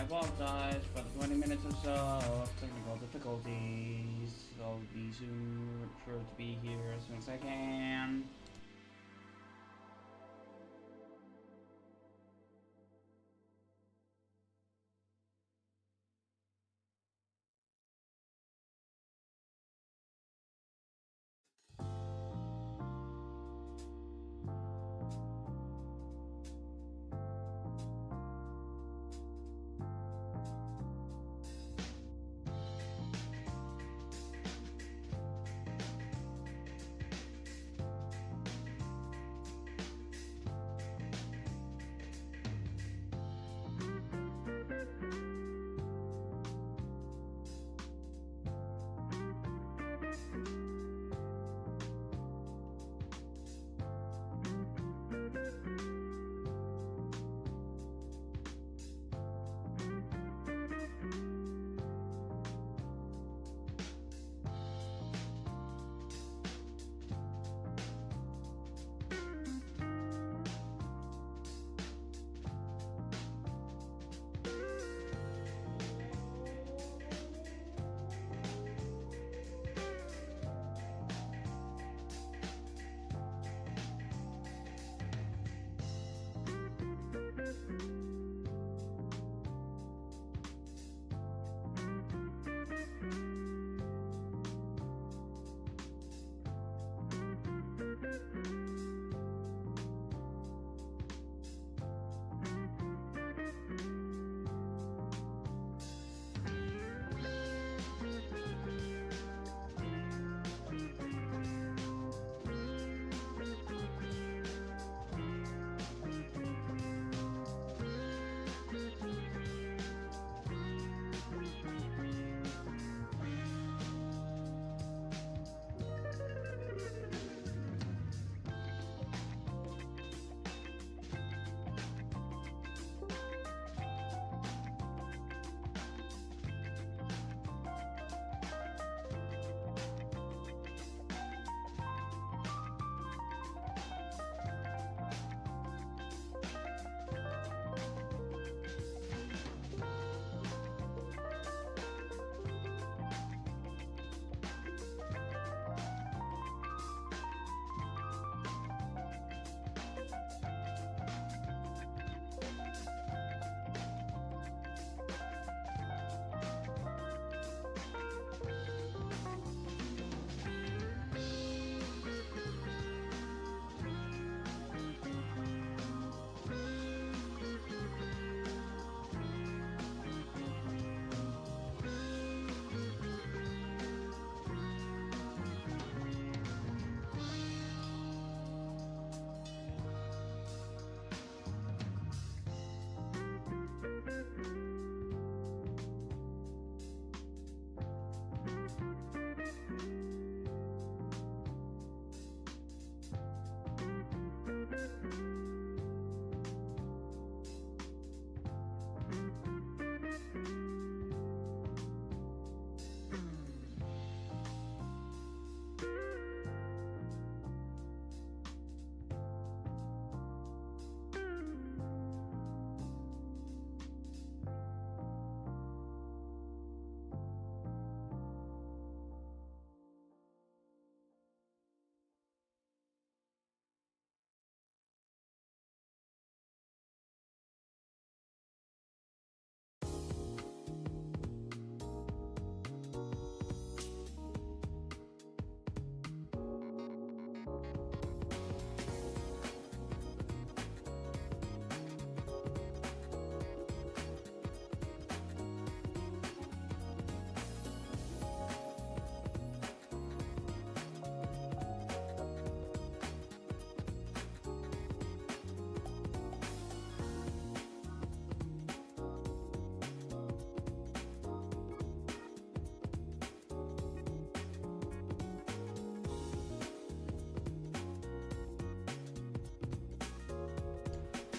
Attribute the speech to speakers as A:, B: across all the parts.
A: apologize for the 20 minutes or so of technical difficulties. I'll be sure to be here as soon as I can.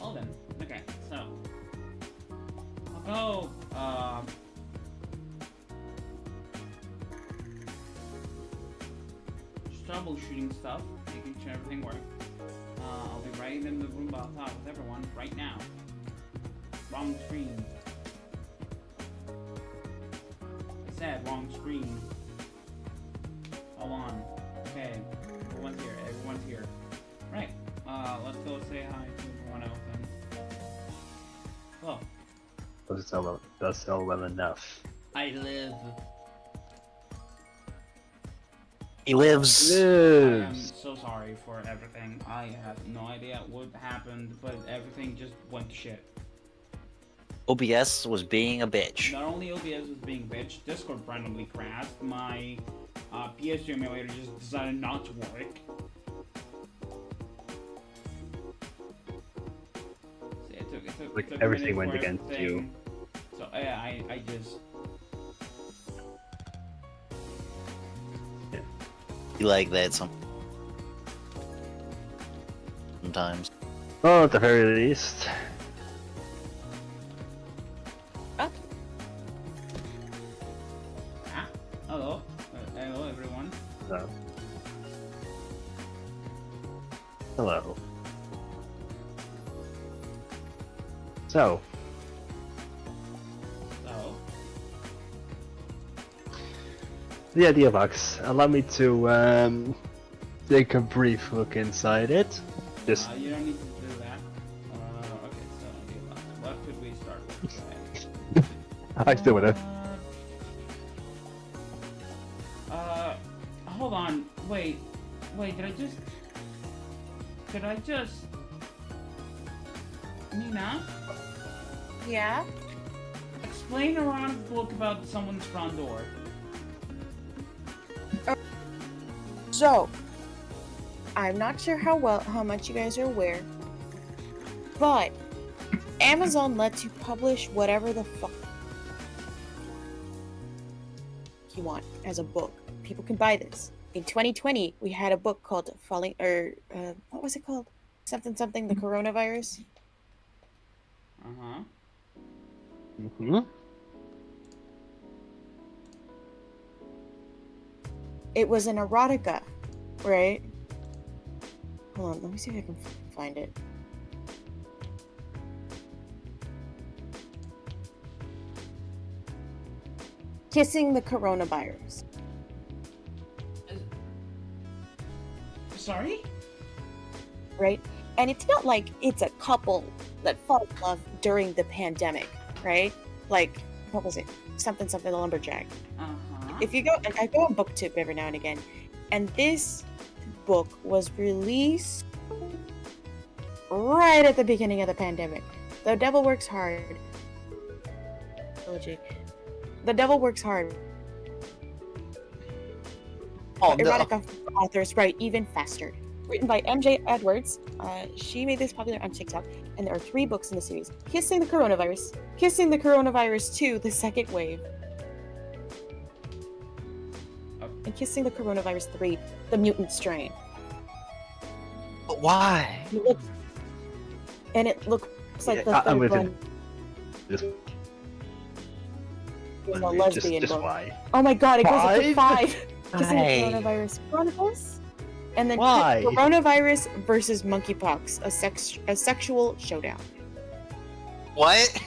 A: Well then, okay, so I'll go just troubleshooting stuff, making sure everything works. I'll be right in the Roomba of Thought with everyone right now. Wrong screen. screen. Hold on. Okay, everyone's here. Right, let's go say hi to everyone else then. Well,
B: That's all well enough.
A: I live.
C: He lives.
A: I am
B: Lives.
A: so sorry for everything. I have no idea what happened, but everything just went to shit.
C: OBS was being a bitch.
A: Not only OBS was being a bitch, Discord randomly crashed. My PS2 emulator just decided not to work. So it took
B: Everything
A: a minute
B: went
A: for
B: against
A: everything.
B: you.
A: So yeah, I just
C: Be like that sometimes.
B: Well, at the very least.
A: hello, hello everyone.
B: No. Hello. So,
A: So
B: the idea box. Allow me to take a brief look inside it. Just
A: you don't need to do that. Okay, so idea box. What could we start with today?
B: I still would have.
A: Hold on. Wait, did I just... Nina?
D: Yeah?
A: Explain a random book about someone's front door.
D: So, I'm not sure how much you guys are aware, but Amazon lets you publish whatever the fuck you want as a book. People can buy this. In 2020, we had a book called what was it called? Something, the coronavirus.
A: Uh-huh.
B: Mm-hmm.
D: It was an erotica, right? Hold on, let me see if I can find it. Kissing the Coronavirus.
A: Sorry?
D: Right? And it's not like it's a couple that fall in love during the pandemic, right? Like, what was it? Something the lumberjack.
A: Uh-huh.
D: If you go, and I go on BookTube every now and again, and this book was released right at the beginning of the pandemic. The Devil Works Hard. The Devil Works Hard.
C: Oh no.
D: Erotica authors write even faster. Written by MJ Edwards, she made this popular on TikTok, and there are 3 books in the series: Kissing the Coronavirus, Kissing the Coronavirus 2, The Second Wave, and Kissing the Coronavirus 3, The Mutant Strain.
C: But why?
D: It looks like the
B: I'm
D: third
B: with
D: one
B: him. Just,
D: was a lesbian
B: just
D: book.
B: why?
D: Oh my god, it goes up to
B: 5?
D: 5! Kissing the Coronavirus Chronicles, and then
B: Why?
D: Coronavirus versus Monkeypox, a sexual showdown.
C: What?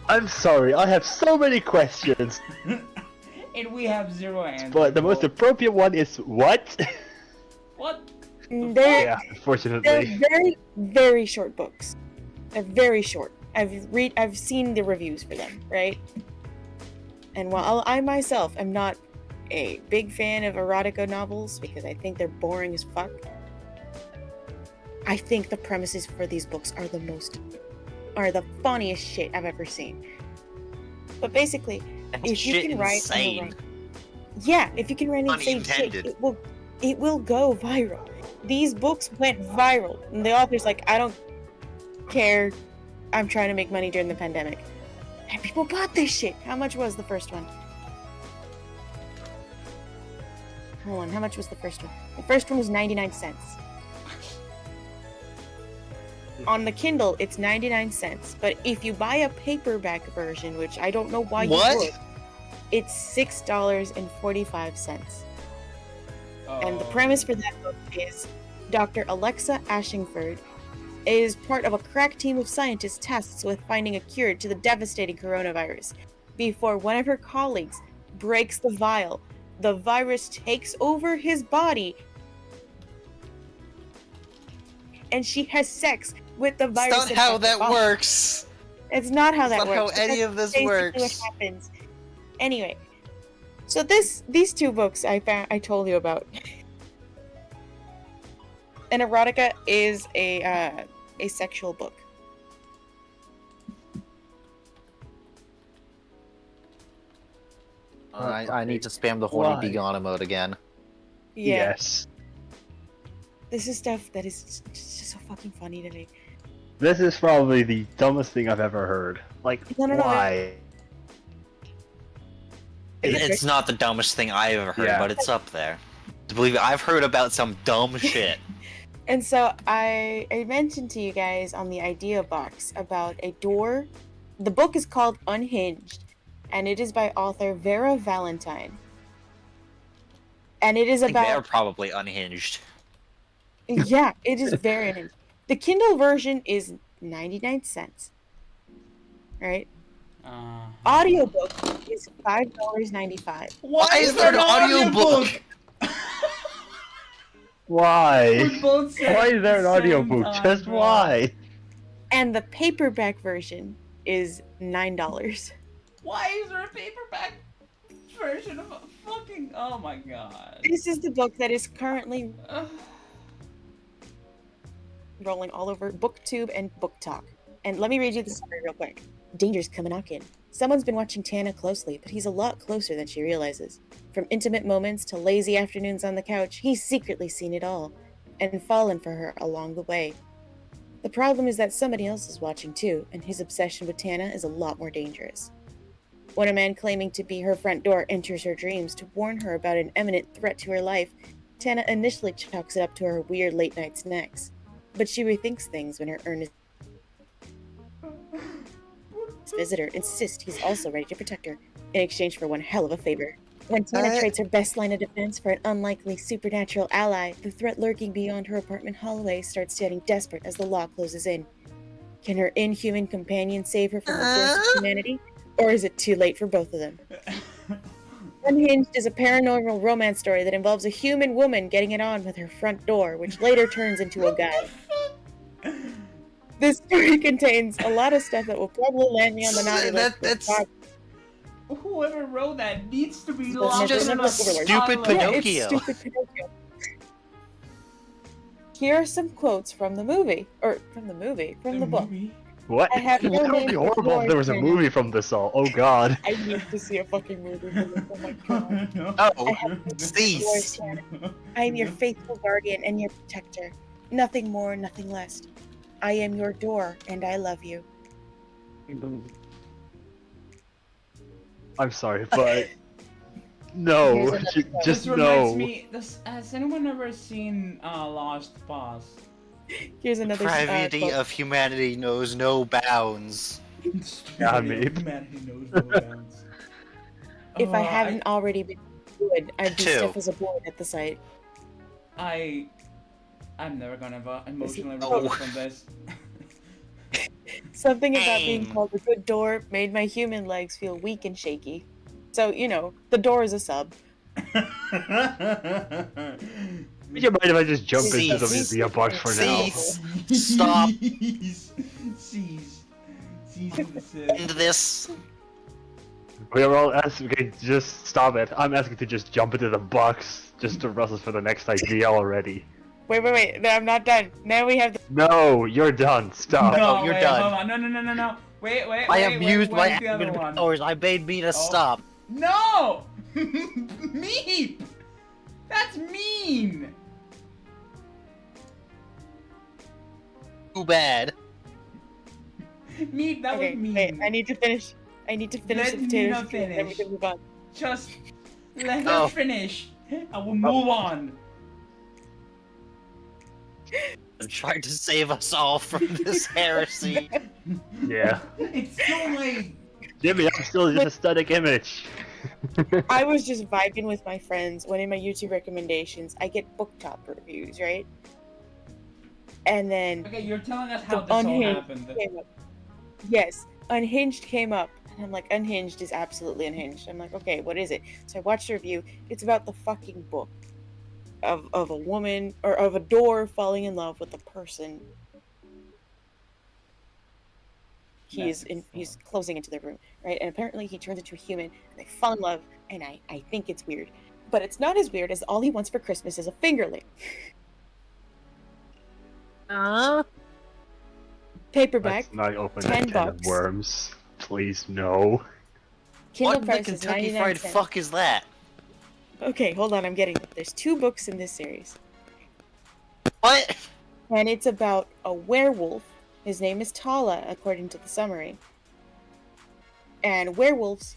B: I'm sorry, I have so many questions,
A: And we have 0 answers.
B: but the most appropriate one is what?
A: What?
D: They're,
B: Yeah,
D: they're
B: unfortunately.
D: very, very short books. They're very short. I've seen the reviews for them, right? And while I myself am not a big fan of erotica novels because I think they're boring as fuck, I think the premises for these books are the funniest shit I've ever seen. But basically,
C: That's
D: if you
C: shit
D: can write
C: insane.
D: if you can write insane shit,
C: Unintended.
D: it will go viral. These books went viral, and the author's like, I don't care, I'm trying to make money during the pandemic. And people bought this shit. How much was the first one? Hold on, how much was the first one? The first one was 99 cents. On the Kindle, it's 99 cents. But if you buy a paperback version, which I don't know why you would, it's $6.45. And the premise for that book is Dr. Alexa Ashingford is part of a crack team of scientists tasked with finding a cure to the devastating coronavirus before one of her colleagues breaks the vial. The virus takes over his body, and she has sex with the virus.
C: It's not how
D: infected
C: that
D: body.
C: works.
D: It's not how
C: It's
D: that
C: not how
D: works.
C: any
D: That's
C: of this
D: basically
C: works.
D: What happens? Anyway, so these two books I told you about. An erotica is a sexual book.
C: I need to spam the horny
B: Why?
C: be gone mode again.
D: Yeah.
B: Yes.
D: This is stuff that is just so fucking funny to me.
B: This is probably the dumbest thing I've ever heard. Like,
D: No.
B: why?
C: It's not the dumbest thing I've ever heard,
B: Yeah.
C: but it's up there. To believe it, I've heard about some dumb shit.
D: And so I mentioned to you guys on the idea box about a door. The book is called Unhinged, and it is by author Vera Valentine. And it is
C: I think they're
D: about
C: probably unhinged.
D: yeah, it is very unhinged. The Kindle version is 99 cents. Right? Audiobook is $5.95.
C: Why is there an audiobook?
B: Why?
A: We both said
B: Why
A: it
B: is there
A: at
B: an
A: the
B: audiobook?
A: same time,
B: Just
A: bro.
B: why?
D: And the paperback version is $9.
A: Why is there a paperback version of a fucking? Oh my god.
D: This is the book that is currently
A: Ugh.
D: rolling all over BookTube and BookTok. And let me read you the summary real quick. Danger's coming knocking. Someone's been watching Tana closely, but he's a lot closer than she realizes. From intimate moments to lazy afternoons on the couch, he's secretly seen it all, and fallen for her along the way. The problem is that somebody else is watching too, and his obsession with Tana is a lot more dangerous. When a man claiming to be her front door enters her dreams to warn her about an imminent threat to her life, Tana initially chalks it up to her weird late-night snacks. But she rethinks things when her earnest visitor insists he's also ready to protect her, in exchange for one hell of a favor. When Tana trades her best line of defense for an unlikely supernatural ally, the threat lurking beyond her apartment hallway starts getting desperate as the law closes in. Can her inhuman companion save her from the threats of humanity, or is it too late for both of them? Unhinged is a paranormal romance story that involves a human woman getting it on with her front door, which later turns into a guy. This story contains a lot of stuff that will probably land me on the naughty list.
C: That's
A: Whoever wrote that needs to be
D: It's
A: locked
C: just
A: in a
C: stupid
A: asylum.
C: Pinocchio.
D: Yeah, it's stupid Pinocchio. Here are some quotes from the movie, from the book.
A: movie?
B: What?
D: I have no
B: That would
D: name
B: be
D: for
B: horrible if
D: yours
B: there was a
D: right
B: movie from this all. Oh god.
D: I need to see a fucking movie from this. Oh my god.
A: No.
C: Oh,
D: I have no name for
C: cease.
D: yours, Tana. I am your faithful guardian and your protector. Nothing more, nothing less. I am your door, and I love you.
B: I'm sorry, but no,
D: Here's another quote.
B: just
A: This reminds
B: no.
A: me. Has anyone ever seen Lost Boss?
D: Here's another
C: Gravity
D: quote.
C: of humanity knows no bounds.
B: Yeah, maybe.
A: Humanity knows no bounds.
D: If I
A: Oh,
D: haven't already been good, I'd be
C: Two.
D: stiff as a board at the sight.
A: I'm never gonna emotionally
C: Oh.
A: recover from this.
D: Something about being
C: Dang.
D: called a good door made my human legs feel weak and shaky. So, the door is a sub.
B: Would you mind if I just jump into the
C: Cease.
B: museum box for now?
C: Cease. Stop.
A: Cease.
C: End this.
B: We are all asking, okay, just stop it. I'm asking to just jump into the box just to rush us for the next idea already.
D: Wait. No, I'm not done. Now we have the.
B: No, you're done. Stop.
C: No, you're
A: wait,
C: done.
A: Hold on. No. Wait.
C: I have used my
A: where's the other one?
C: powers. I made me to stop.
A: No! Mean! That's mean!
C: Too bad.
A: Mean, that
D: Okay,
A: was mean.
D: wait, I need to finish
A: Let
D: the
A: me
D: potato
A: not
D: chicken, and then we
A: finish.
D: can move on.
A: Just let
C: Oh.
A: her finish. I will move on.
C: I'm trying to save us all from this heresy.
B: Yeah.
A: It's too late.
B: Jimmy, I'm still just a static image.
D: I was just vibing with my friends when in my YouTube recommendations I get book top reviews, right? And then
A: Okay, you're telling us how
D: the
A: this all
D: Unhinged
A: happened.
D: came up. Yes, Unhinged came up. And I'm like, Unhinged is absolutely unhinged. I'm like, okay, what is it? So I watched a review. It's about the fucking book of a woman, or of a door falling in love with a person. He's closing into the room, right? And apparently he turns into a human, and they fall in love, and I think it's weird. But it's not as weird as all he wants for Christmas is a fingerling. Paperback,
B: Let's not open
D: $10.
B: that can of worms. Please, no.
D: Kindle
C: What the
D: price is
C: Kentucky
D: 99
C: Fried
D: cents.
C: fuck is that?
D: Okay, hold on, I'm getting it. There's 2 books in this series.
C: What?
D: And it's about a werewolf. His name is Tala, according to the summary. And werewolves,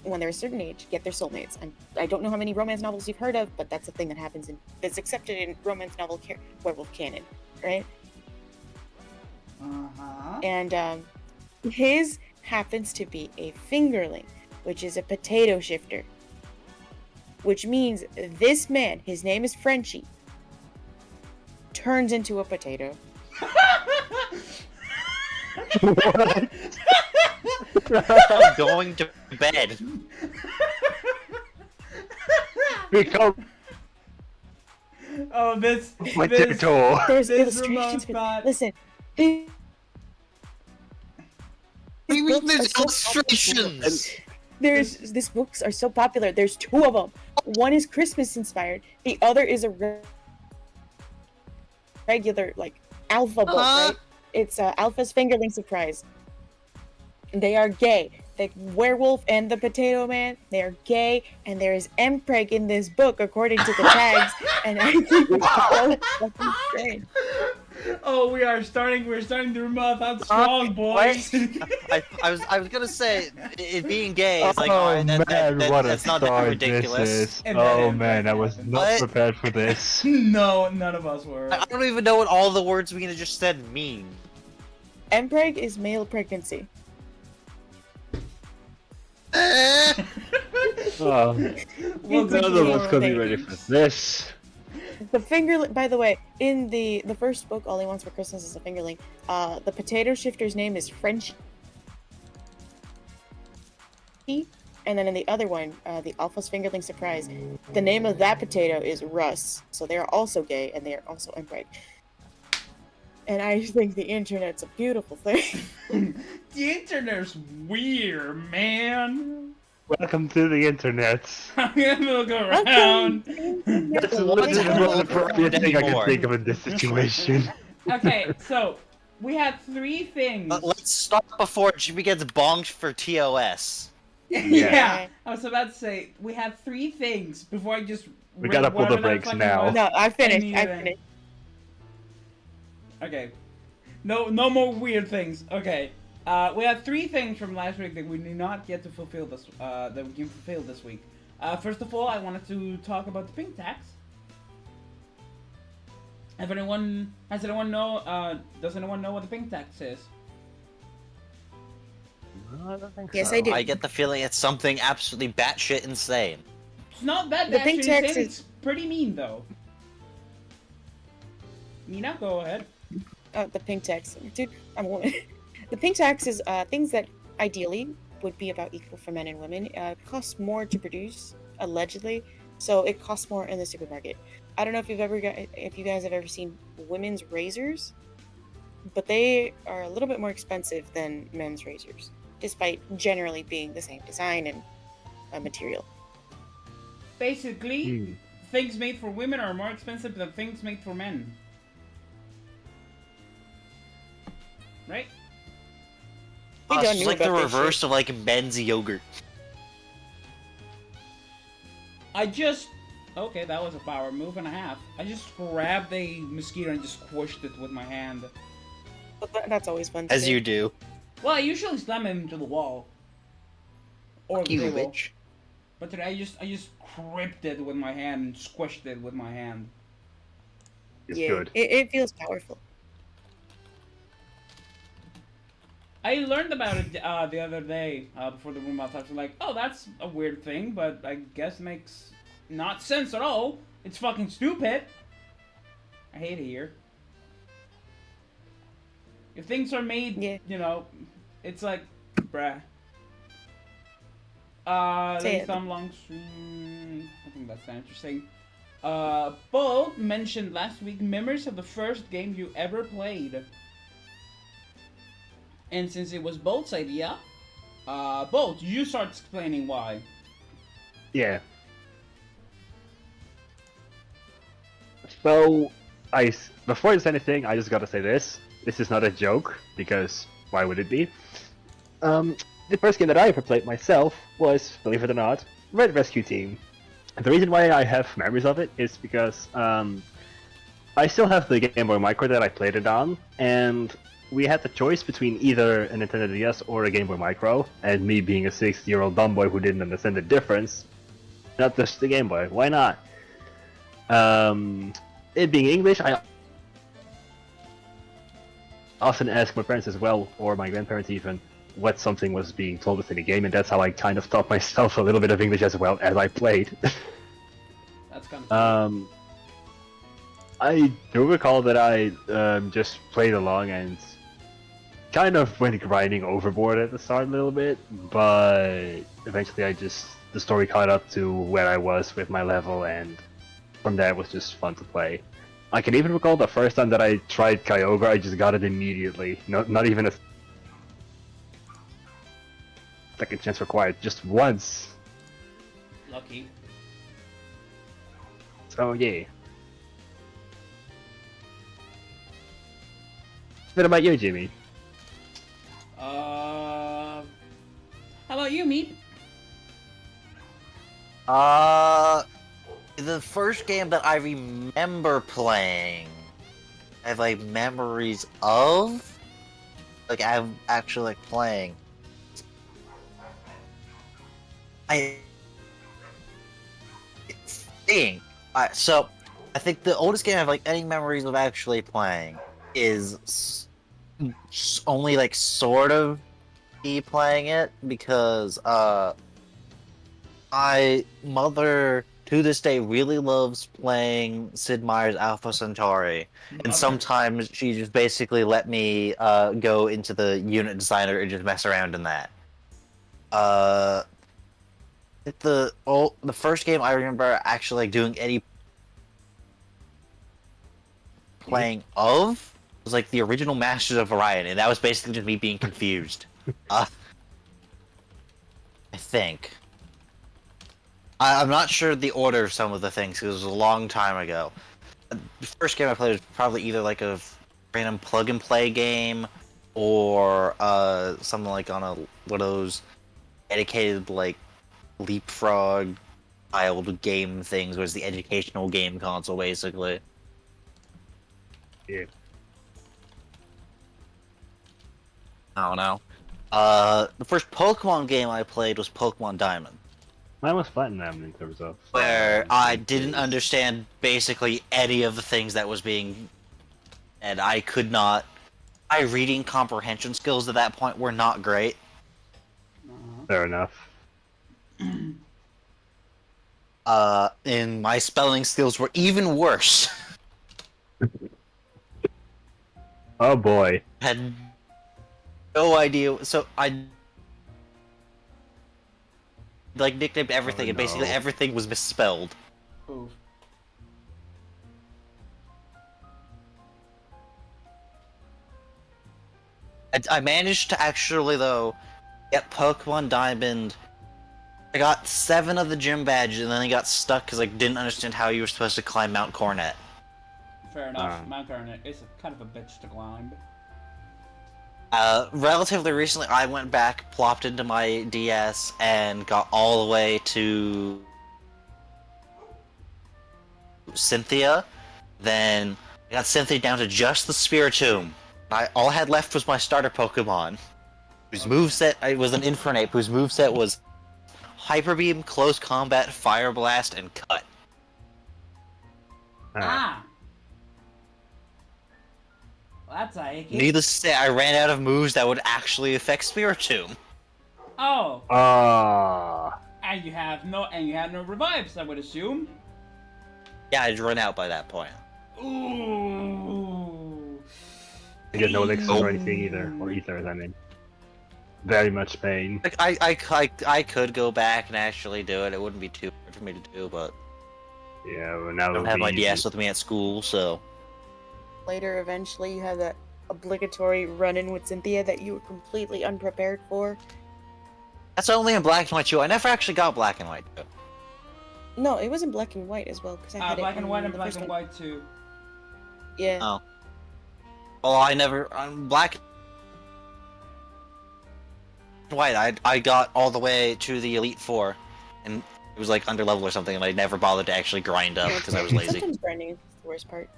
D: when they're a certain age, get their soulmates. I don't know how many romance novels you've heard of, but that's a thing that happens that's accepted in romance novel werewolf canon, right?
A: Uh-huh.
D: And his happens to be a fingerling, which is a potato shifter. Which means this man, his name is Frenchie, turns into a potato.
B: What?
C: I'm going to bed.
B: Become
A: Oh, this
B: potato.
D: There's
A: This
D: illustrations.
A: remote thought-
D: Listen,
C: What do you mean
D: books
C: there's
D: are so
C: illustrations?
D: these books are so popular. There's 2 of them. One is Christmas inspired. The other is a regular, like, alpha book, right? It's Alpha's Fingerling Surprise. They are gay. The werewolf and the potato man, they are gay, and there is mpreg in this book according to the tags, and I think it's so fucking strange.
A: Oh, we're starting the room off out strong, boys.
C: I was gonna say it being gay is like
B: Oh
C: alright,
B: man, what a
C: that's not that
B: start
C: ridiculous.
B: this is.
A: And
B: Oh
A: then-
B: man, I was not
C: What?
B: prepared for this.
A: No, none of us were.
C: I don't even know what all the words we just said mean.
D: Mpreg is male pregnancy.
B: Oh,
A: We'll go
B: none
A: through
B: of us
A: more
B: could be
A: things.
B: ready for this.
D: The fingerling, by the way, in the first book, All He Wants for Christmas is a Fingerling, the potato shifter's name is Frenchie. And then in the other one, the Alpha's Fingerling Surprise, the name of that potato is Russ. So they are also gay, and they are also inbred. And I think the internet's a beautiful thing.
A: The internet's weird, man.
B: Welcome to the internet.
A: I'm gonna look around.
B: That's
C: What
B: literally the
C: the
B: most
C: hell
B: appropriate thing I can
C: anymore?
B: think of in this situation.
A: Okay, so we have 3 things.
C: Let's stop before Jimmy gets bonked for TOS.
A: Yeah, I was about to say we have 3 things before I just.
B: We
A: rip
B: gotta pull the
A: whatever that
B: brakes
A: fucking
B: now.
A: was.
D: No, I finished.
A: Any
D: I
A: event.
D: finished.
A: Okay. No more weird things. Okay. We have 3 things from last week that we did not get to fulfill this. That we can fulfill this week. First of all, I wanted to talk about the pink tax. Does anyone know? Does anyone know what the pink tax is?
B: I don't think
D: Yes,
B: so.
D: I do.
C: I get the feeling it's something absolutely batshit insane.
A: It's not that
D: The
A: bad.
D: pink
A: Actually,
D: tax
A: it's pretty mean though. Mina, go ahead.
D: The pink tax. Dude, I'm a woman. The pink tax is things that ideally would be about equal for men and women. Costs more to produce, allegedly, so it costs more in the supermarket. I don't know if you guys have ever seen women's razors, but they are a little bit more expensive than men's razors, despite generally being the same design and material.
A: Basically, things made for women are more expensive than things made for men. Right?
D: We don't
C: It's
D: know
C: like the
D: about this
C: reverse
D: shit.
C: of like men's yogurt.
A: Okay, that was a power move and a half. I just grabbed a mosquito and just squished it with my hand.
D: But that's always fun to
C: As
D: do.
C: you do.
A: Well, I usually slam him into the wall. Or the
C: You
A: table.
C: bitch.
A: But today I just gripped it with my hand and squished it with my hand.
B: It's
D: Yeah,
B: good.
D: it feels powerful.
A: I learned about it the other day before the Roomba of Thought. I was like, oh, that's a weird thing, but I guess it makes not sense at all. It's fucking stupid. I hate it here. If things are made,
D: Yeah.
A: you know, it's like, bruh.
D: Say
A: There's
D: it.
A: some long stream. I think that's kind of interesting. Bolt mentioned last week memories of the first game you ever played. And since it was Bolt's idea, Bolt, you start explaining why.
B: Yeah. So, before there's anything, I just gotta say this. This is not a joke, because why would it be? The first game that I ever played myself was, believe it or not, Red Rescue Team. The reason why I have memories of it is because I still have the Game Boy Micro that I played it on, and we had the choice between either a Nintendo DS or a Game Boy Micro, and me being a 60-year-old dumb boy who didn't understand the difference, not just the Game Boy, why not? It being English, I often ask my parents as well, or my grandparents even, what something was being told within the game, and that's how I kind of taught myself a little bit of English as well as I played.
A: That's kind of
B: I do recall that I just played along and kind of went grinding overboard at the start a little bit, but eventually the story caught up to where I was with my level, and from there it was just fun to play. I can even recall the first time that I tried Kyogre, I just got it immediately. Not even a second chance required, just once.
A: lucky.
B: So yeah. What about you, Jimmy?
A: How about you, Meep?
C: The first game that I remember playing, I have like memories of, like I'm actually like playing. I think so. I think the oldest game I have like any memories of actually playing is only like sort of me playing it because my mother to this day really loves playing Sid Meier's Alpha Centauri, and
A: Okay.
C: sometimes she just basically let me go into the unit designer and just mess around in that. The first game I remember actually like doing any playing of was like the original Masters of Orion, and that was basically just me being confused. I think. I'm not sure the order of some of the things because it was a long time ago. The first game I played was probably either like a random plug and play game or something like on one of those dedicated like leapfrog child game things, where it's the educational game console basically.
B: Yeah.
C: I don't know. The first Pokemon game I played was Pokemon Diamond,
B: Mine was Platinum in terms of
C: where I didn't
B: games.
C: understand basically any of the things that was being, and I could not. My reading comprehension skills at that point were not great.
B: Fair enough.
C: And my spelling skills were even worse.
B: Oh boy.
C: Had no idea. So I like nicknamed everything,
B: Oh,
C: and basically
B: no.
C: everything was misspelled.
A: Oof.
C: I managed to actually though get Pokemon Diamond. I got 7 of the gym badges, and then I got stuck because I didn't understand how you were supposed to climb Mount Coronet.
A: Fair enough. Mount Coronet is kind of a bitch to climb.
C: Relatively recently, I went back, plopped into my DS, and got all the way to Cynthia. Then I got Cynthia down to just the Spiritomb. All I had left was my starter Pokemon, whose moveset was an Infernape, whose moveset was Hyper Beam, Close Combat, Fire Blast, and Cut.
A: Ah! Well, that's a icky.
C: Needless to say, I ran out of moves that would actually affect Spiritomb.
A: Oh!
B: Ah.
A: And you have no revives, I would assume.
C: Yeah, I'd run out by that point.
A: Ooh.
B: I get no elixirs or anything
A: Pain.
B: either, or ethers. I mean, very much pain.
C: Like I could go back and actually do it. It wouldn't be too hard for me to do, but
B: Yeah, well, now
C: I don't
B: it'll
C: have
B: be
C: my
B: easy.
C: DS with me at school, so.
D: Later, eventually, you have that obligatory run-in with Cynthia that you were completely unprepared for.
C: That's only in black and white too. I never actually got black and white too.
D: No, it was in black and white as well because I had
A: Black
D: it
A: and
D: on
A: white and
D: the
A: black
D: first
A: and
D: one.
A: white too.
D: Yeah.
C: Oh. Well, I never on black and white. I got all the way to the Elite Four, and it was like under level or something, and I never bothered to actually grind up because I was lazy.
D: Sometimes grinding is the worst part.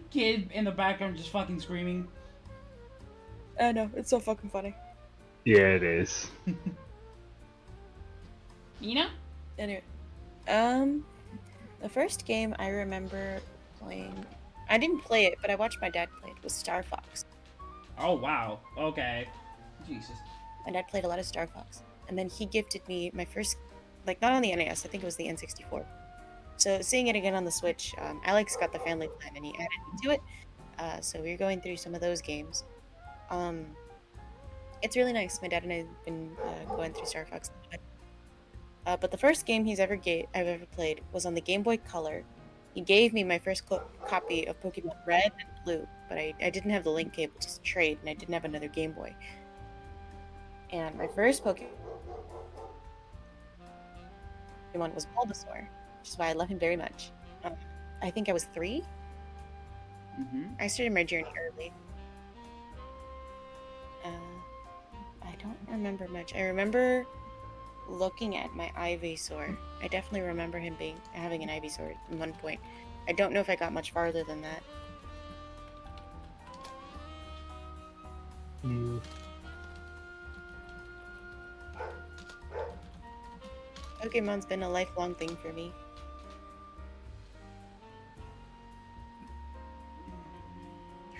A: Kid in the background just fucking screaming.
D: I know, it's so fucking funny.
B: Yeah, it is.
A: You know?
D: Anyway, the first game I remember playing, I didn't play it, but I watched my dad play it, was Star Fox.
A: Oh wow. Okay. Jesus.
D: My dad played a lot of Star Fox, and then he gifted me my first, like not on the NES, I think it was the N64. So seeing it again on the Switch, Alex got the family plan and he added me to it. So we were going through some of those games. It's really nice. My dad and I have been going through Star Fox a little bit. But the first game I've ever played was on the Game Boy Color. He gave me my first copy of Pokemon Red and Blue, but I didn't have the link cable to trade, and I didn't have another Game Boy. And my first Pokemon was Bulbasaur, which is why I love him very much. I think I was 3. I started my journey early. I don't remember much. I remember looking at my Ivysaur. I definitely remember him having an Ivysaur at one point. I don't know if I got much farther than that. Pokemon's been a lifelong thing for me.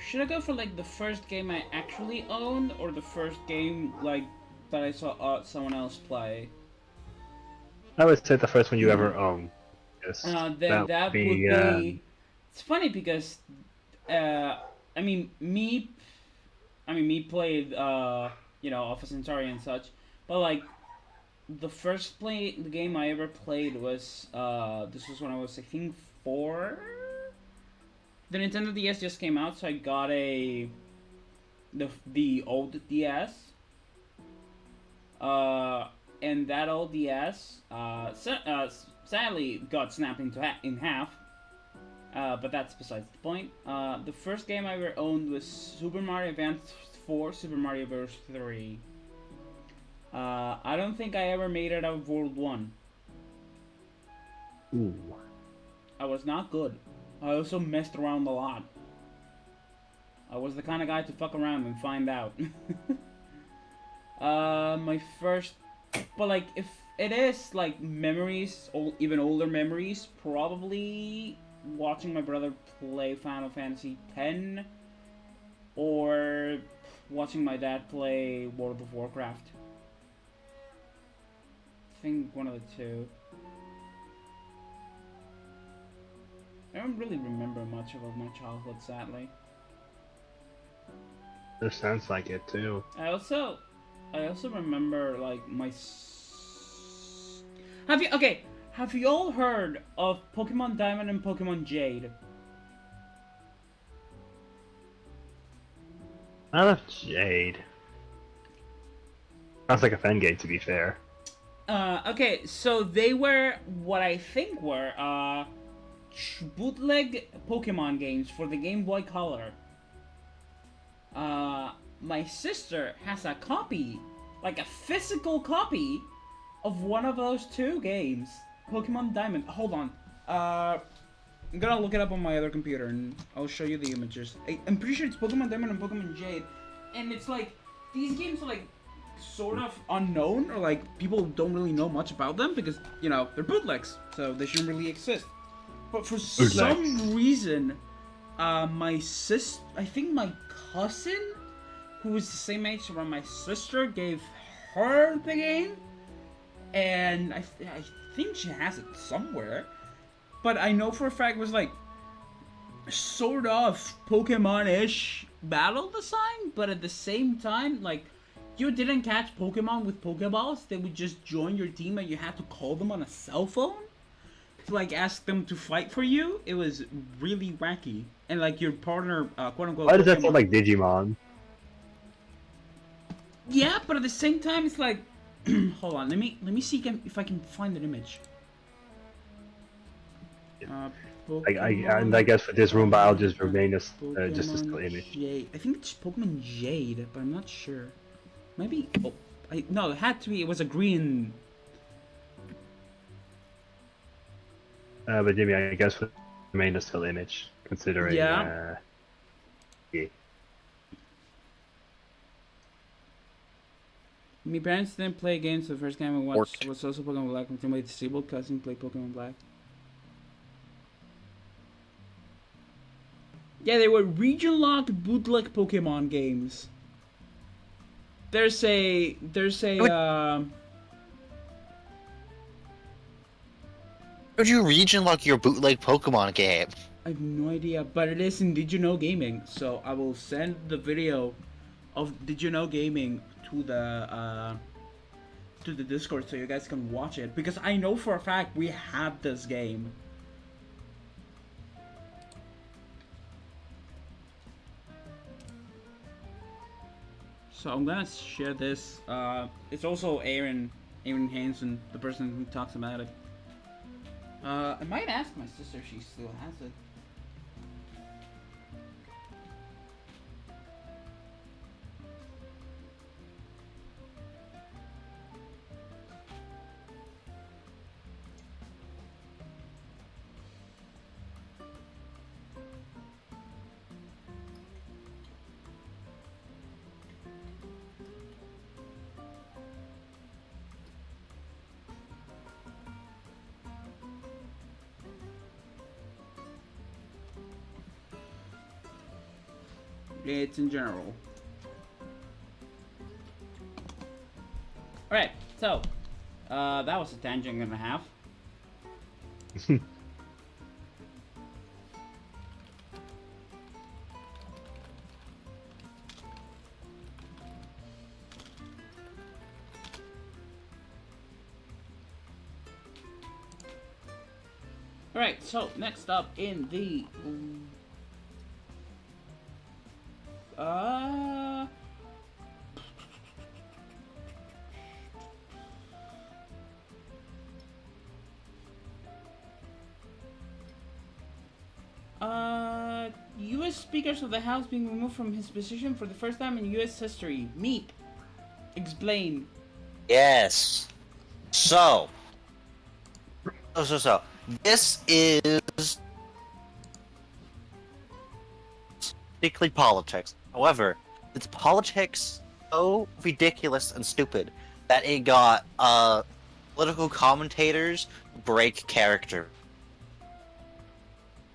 A: Should I go for like the first game I actually owned, or the first game like that I saw someone else play?
B: I would say the first one you ever owned. Yes.
A: Then that would be. It's funny because, I mean me played Office Centauri and such, but like the game I ever played was this was when I was I think 4. The Nintendo DS just came out, so I got the old DS. And that old DS sadly got snapped in half. But that's besides the point. The first game I ever owned was Super Mario Advance 4, Super Mario Bros. 3. I don't think I ever made it out of World 1.
B: Ooh.
A: I was not good. I also messed around a lot. I was the kind of guy to fuck around and find out. My first... But like, if it is like memories, even older memories, probably watching my brother play Final Fantasy X, or watching my dad play World of Warcraft. I think one of the two. I don't really remember much about my childhood, sadly.
B: This sounds like it too.
A: I also remember like have you all heard of Pokemon Diamond and Pokemon Jade?
B: Not of Jade. Sounds like a fan game, to be fair.
A: Okay, so they were what I think were bootleg Pokemon games for the Game Boy Color. My sister has a copy, like a physical copy, of one of those two games. Pokemon Diamond. Hold on. I'm gonna look it up on my other computer and I'll show you the images. I'm pretty sure it's Pokemon Diamond and Pokemon Jade. And it's like, these games are like sort of unknown, or like people don't really know much about them because, you know, they're bootlegs, so they shouldn't really exist. But for some reason, I think my cousin, who is the same age around my sister, gave her the game, and I think she has it somewhere. but I know for a fact it was like sort of Pokemon-ish battle design, but at the same time, like, you didn't catch Pokemon with Pokeballs. They would just join your team and you had to call them on a cell phone to, like, ask them to fight for you. It was really wacky. And, like, your partner, quote-unquote,
B: Why does that
A: Pokemon...
B: sound like Digimon?
A: Yeah, but at the same time, it's like... Hold on, let me see if I can find an image.
B: And I guess for this Roomba, I'll just remain as just a
A: Pokemon
B: still image.
A: Jade. I think it's Pokemon Jade, but I'm not sure. Maybe. Oh, no, it had to be. It was a green.
B: But Jimmy, I guess for remain a still image, considering.
A: Yeah.
B: Yeah.
A: My parents didn't play games. So the first game I watched was also Pokemon Black. My my disabled cousin played Pokemon Black. Yeah, they were region-locked bootleg Pokemon games. There's a
C: Would you region lock your bootleg Pokemon game?
A: I have no idea, but it is in Did You Know Gaming, so I will send the video of Did You Know Gaming to the Discord so you guys can watch it, because I know for a fact we had this game. So I'm gonna share this. It's also Aaron Hansen, the person who talks about it. I might ask my sister if she still has it. It's in general. Alright, so, that was a tangent and a half. Alright, so next up in the U.S. speakers of the House being removed from his position for the first time in U.S. history. Meep. Explain.
C: Yes. So. This is strictly politics. However, it's politics so ridiculous and stupid that it got political commentators break character.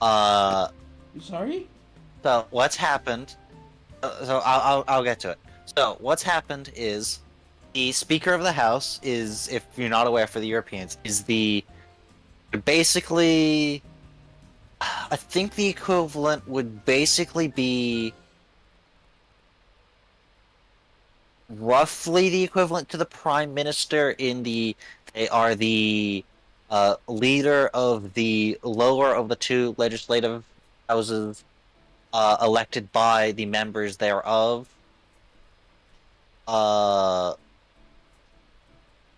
A: Sorry?
C: So what's happened? So I'll get to it. So what's happened is the Speaker of the House is, if you're not aware for the Europeans, is basically, I think the equivalent would basically be roughly the equivalent to the Prime Minister they are the leader of the lower of the two legislative houses elected by the members thereof.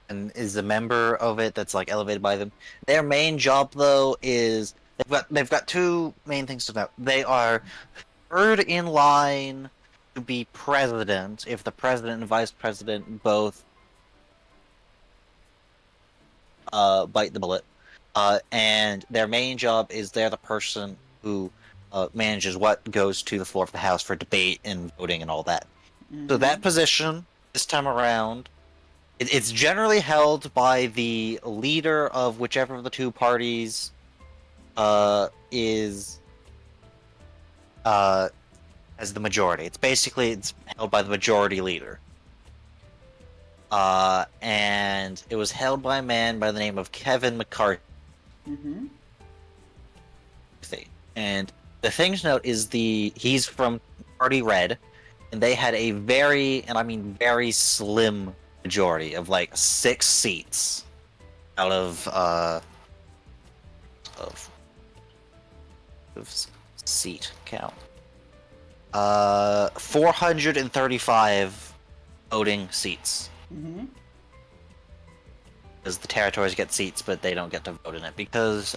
C: And is a member of it that's like elevated by them. Their main job though is they've got two main things to know. They are third in line to be president if the president and vice president both bite the bullet. And their main job is they're the person who manages what goes to the floor of the House for debate and voting and all that.
A: Mm-hmm.
C: So that position this time around, it's generally held by the leader of whichever of the two parties is as the majority. It's held by the majority leader. And it was held by a man by the name of Kevin McCarthy.
A: Mm-hmm.
C: And the thing to note is he's from Party Red, and they had a very, and I mean very slim majority of like 6 seats out of of, of seat count. 435 voting seats.
A: Mm-hmm.
C: Because the territories get seats, but they don't get to vote in it because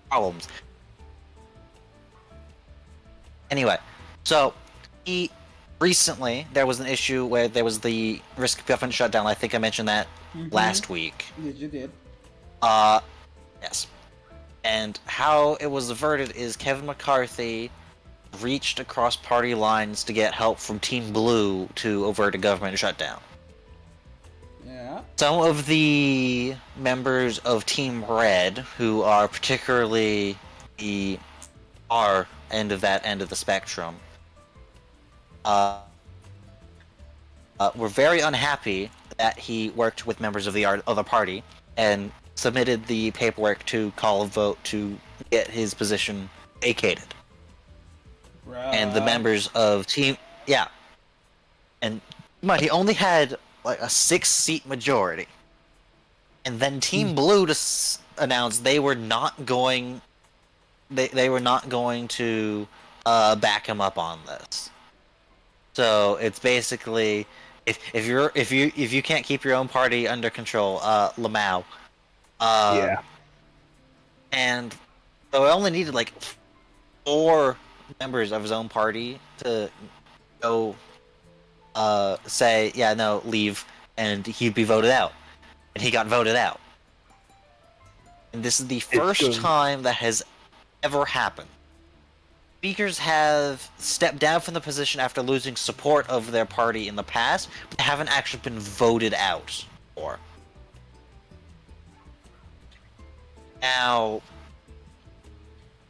C: problems. Anyway, so recently there was an issue where there was the risk of government shutdown. I think I mentioned that last week.
A: Yes, you did.
C: Yes. And how it was averted is Kevin McCarthy reached across party lines to get help from Team Blue to avert a government shutdown.
A: Yeah.
C: Some of the members of Team Red, who are particularly the far end of the spectrum, were very unhappy that he worked with members of the other party and submitted the paperwork to call a vote to get his position vacated. And the members of Team... Yeah. And he only had like a 6-seat majority. And then Team Blue announced they were not going... They were not going to back him up on this. So it's basically... If you can't keep your own party under control, Lamau.
B: Yeah.
C: And so it only needed like 4 members of his own party to go say, yeah, no, leave, and he'd be voted out. And he got voted out. And this is the first time that has ever happened. Speakers have stepped down from the position after losing support of their party in the past, but they haven't actually been voted out for. Now,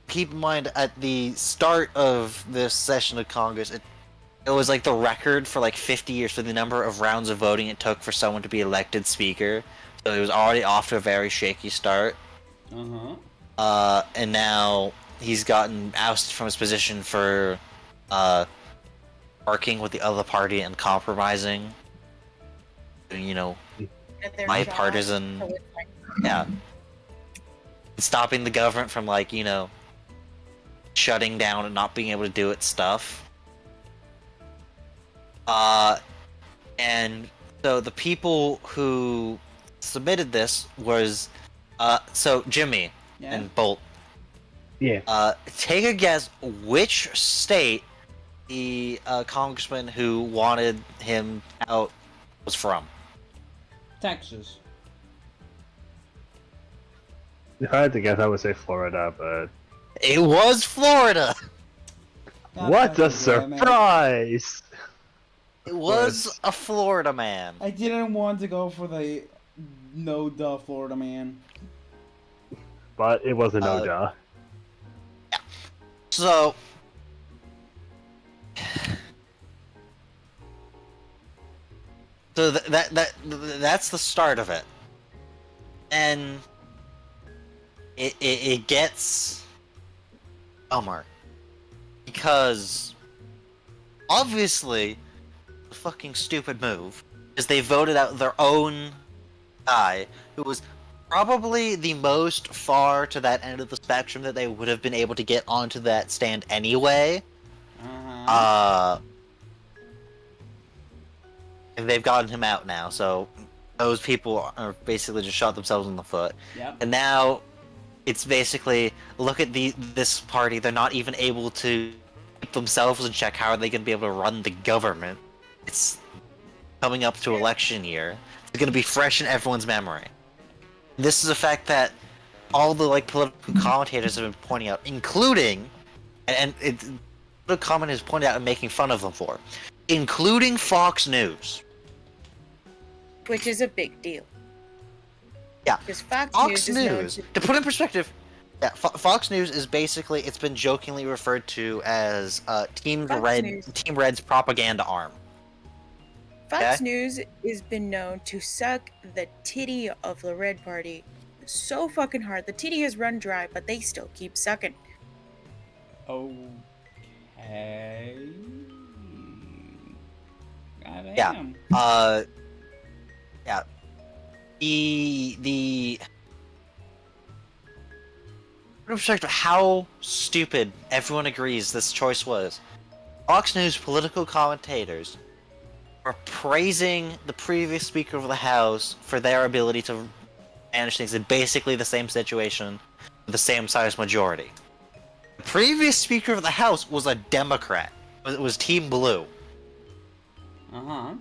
C: keep in mind, at the start of this session of Congress, it was like the record for like 50 years for the number of rounds of voting it took for someone to be elected speaker. So it was already off to a very shaky start. And now he's gotten ousted from his position for working with the other party and compromising. You know, bipartisan. Yeah. Stopping the government from, like, you know, shutting down and not being able to do its stuff. And so the people who submitted this was, so Jimmy and Bolt.
B: Yeah.
C: Take a guess which state the congressman who wanted him out was from.
A: Texas.
B: If I had to guess, I would say Florida, but...
C: It was Florida!
B: What a surprise!
C: It was a Florida man.
A: I didn't want to go for the no-duh Florida man.
B: But it was a no-duh.
C: Yeah. So... So that's the start of it. And... It gets Omar, because obviously the fucking stupid move is they voted out their own guy who was probably the most far to that end of the spectrum that they would have been able to get onto that stand anyway. And they've gotten him out now, so those people are basically just shot themselves in the foot.
A: Yep.
C: And now it's basically, look at this party, they're not even able to keep themselves in check. How are they going to be able to run the government? It's coming up to election year. It's going to be fresh in everyone's memory. This is a fact that all the like political commentators have been pointing out, including, and the comment is pointed out and making fun of them for, including Fox News.
D: Which is a big deal.
C: Yeah,
D: Because Fox
C: Fox
D: News
C: News, to put in perspective, yeah, Fox News is basically, it's been jokingly referred to as Team Red's propaganda arm.
D: Fox News has been known to suck the titty of the Red Party so fucking hard. The TD has run dry, but they still keep sucking.
A: Okay.
C: Yeah.
A: Goddamn.
C: Yeah. The perspective how stupid everyone agrees this choice was. Fox News political commentators are praising the previous Speaker of the House for their ability to manage things in basically the same situation with the same size majority. The previous Speaker of the House was a Democrat. It was Team Blue.
A: Uh-huh.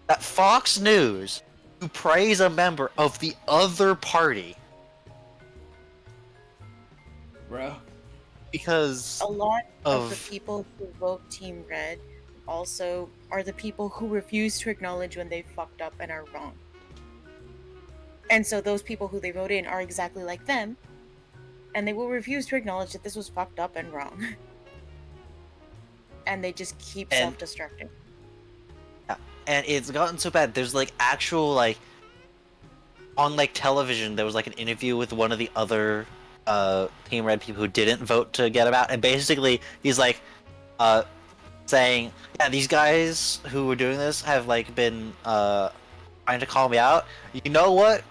C: That Fox News, who praise a member of the other party
A: Bro.
C: because
D: A lot of the
C: of
D: people who vote Team Red also are the people who refuse to acknowledge when they fucked up and are wrong. And so those people who they vote in are exactly like them, and they will refuse to acknowledge that this was fucked up and wrong. And they just keep
C: And-
D: self-destructing.
C: and it's gotten so bad. There's like actual like on like television there was like an interview with one of the other Team Red people who didn't vote to get him out, and basically he's like saying, yeah, these guys who were doing this have like been trying to call me out. You know what?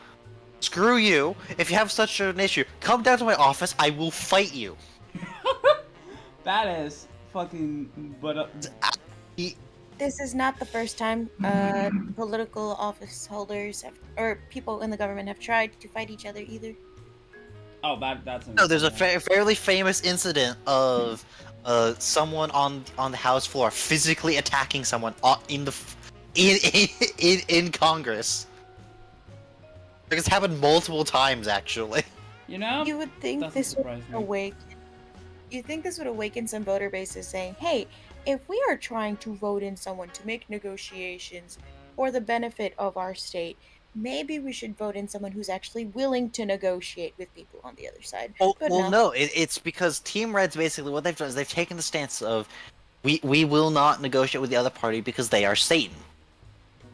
C: Screw you. If you have such an issue, come down to my office. I will fight you.
A: That is fucking
C: He,
D: This is not the first time political office holders have, or people in the government have tried to fight each other either.
A: Oh, that's
C: no, there's a
A: understandable.
C: fairly famous incident of someone on the House floor physically attacking someone in the in Congress. Like, it's happened multiple times actually.
A: You know?
D: You would think
A: Doesn't
D: this would
A: surprise me.
D: awaken. You think this would awaken some voter bases saying, "Hey, if we are trying to vote in someone to make negotiations for the benefit of our state, maybe we should vote in someone who's actually willing to negotiate with people on the other side." But
C: Well,
D: no.
C: no, it's because Team Red's basically what they've done is they've taken the stance of we will not negotiate with the other party because they are Satan.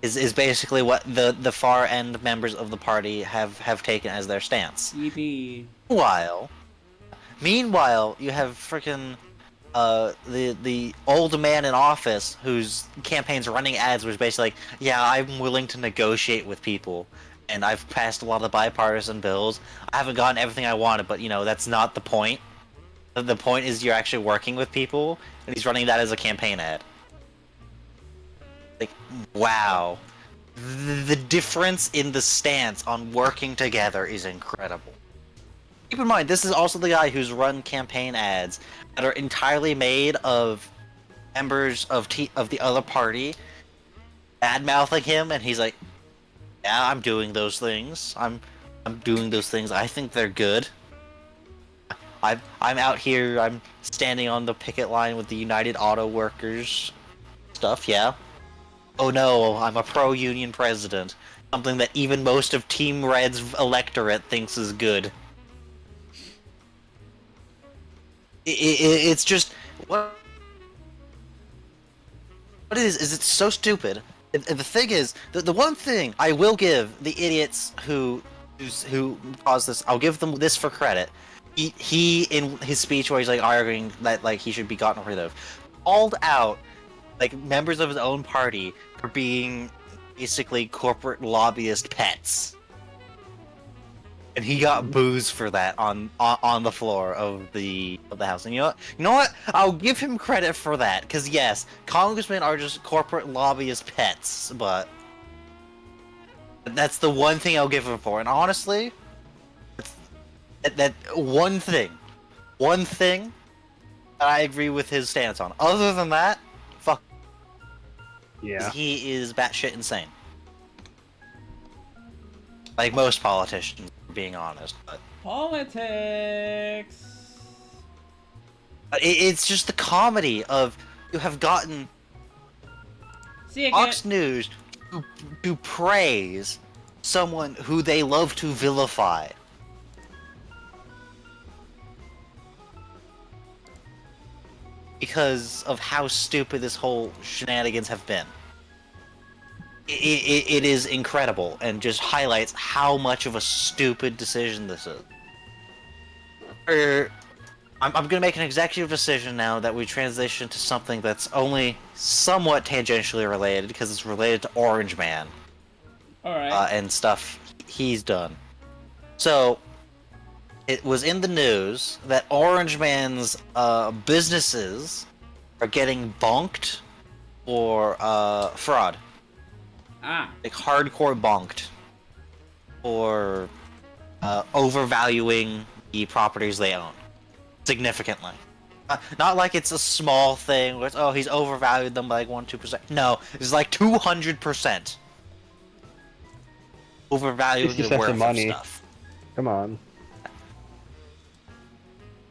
C: Is basically what the far end members of the party have taken as their stance.
A: Yippee.
C: Meanwhile, you have freaking the old man in office whose campaign's running ads was basically like, yeah, I'm willing to negotiate with people, and I've passed a lot of bipartisan bills. I haven't gotten everything I wanted, but you know that's not the point. The point is you're actually working with people, and he's running that as a campaign ad. Like, wow. The difference in the stance on working together is incredible. Keep in mind, this is also the guy who's run campaign ads that are entirely made of members of the other party bad-mouthing him, and he's like, yeah, I'm doing those things. I'm doing those things. I think they're good. I'm out here, I'm standing on the picket line with the United Auto Workers stuff, yeah. Oh no, I'm a pro-union president. Something that even most of Team Red's electorate thinks is good. It's just... What it is it's so stupid. And the thing is, the one thing I will give the idiots who caused this, I'll give them this for credit. He in his speech where he's like arguing that like he should be gotten rid of, called out like members of his own party for being basically corporate lobbyist pets, and he got boos for that on the floor of the house. And you know what? I'll give him credit for that, because yes, congressmen are just corporate lobbyist pets, but that's the one thing I'll give him for. And honestly, that one thing that I agree with his stance on. Other than that, fuck.
B: Yeah.
C: He is batshit insane. Like most politicians, being honest. But
A: Politics.
C: it's just the comedy of you have gotten
A: See you
C: Fox
A: again.
C: News to praise someone who they love to vilify. Because of how stupid this whole shenanigans have been. it is incredible and just highlights how much of a stupid decision this is. I'm gonna make an executive decision now that we transition to something that's only somewhat tangentially related because it's related to Orange Man
A: Alright.
C: and stuff he's done. So, it was in the news that Orange Man's businesses are getting bonked for fraud.
A: Ah.
C: Like hardcore bonked for overvaluing the properties they own significantly. Not like it's a small thing where it's, oh, he's overvalued them by like 1-2%. No, it's like 200% overvaluing
B: It's just
C: the
B: after
C: worth
B: money.
C: of stuff.
B: Come on.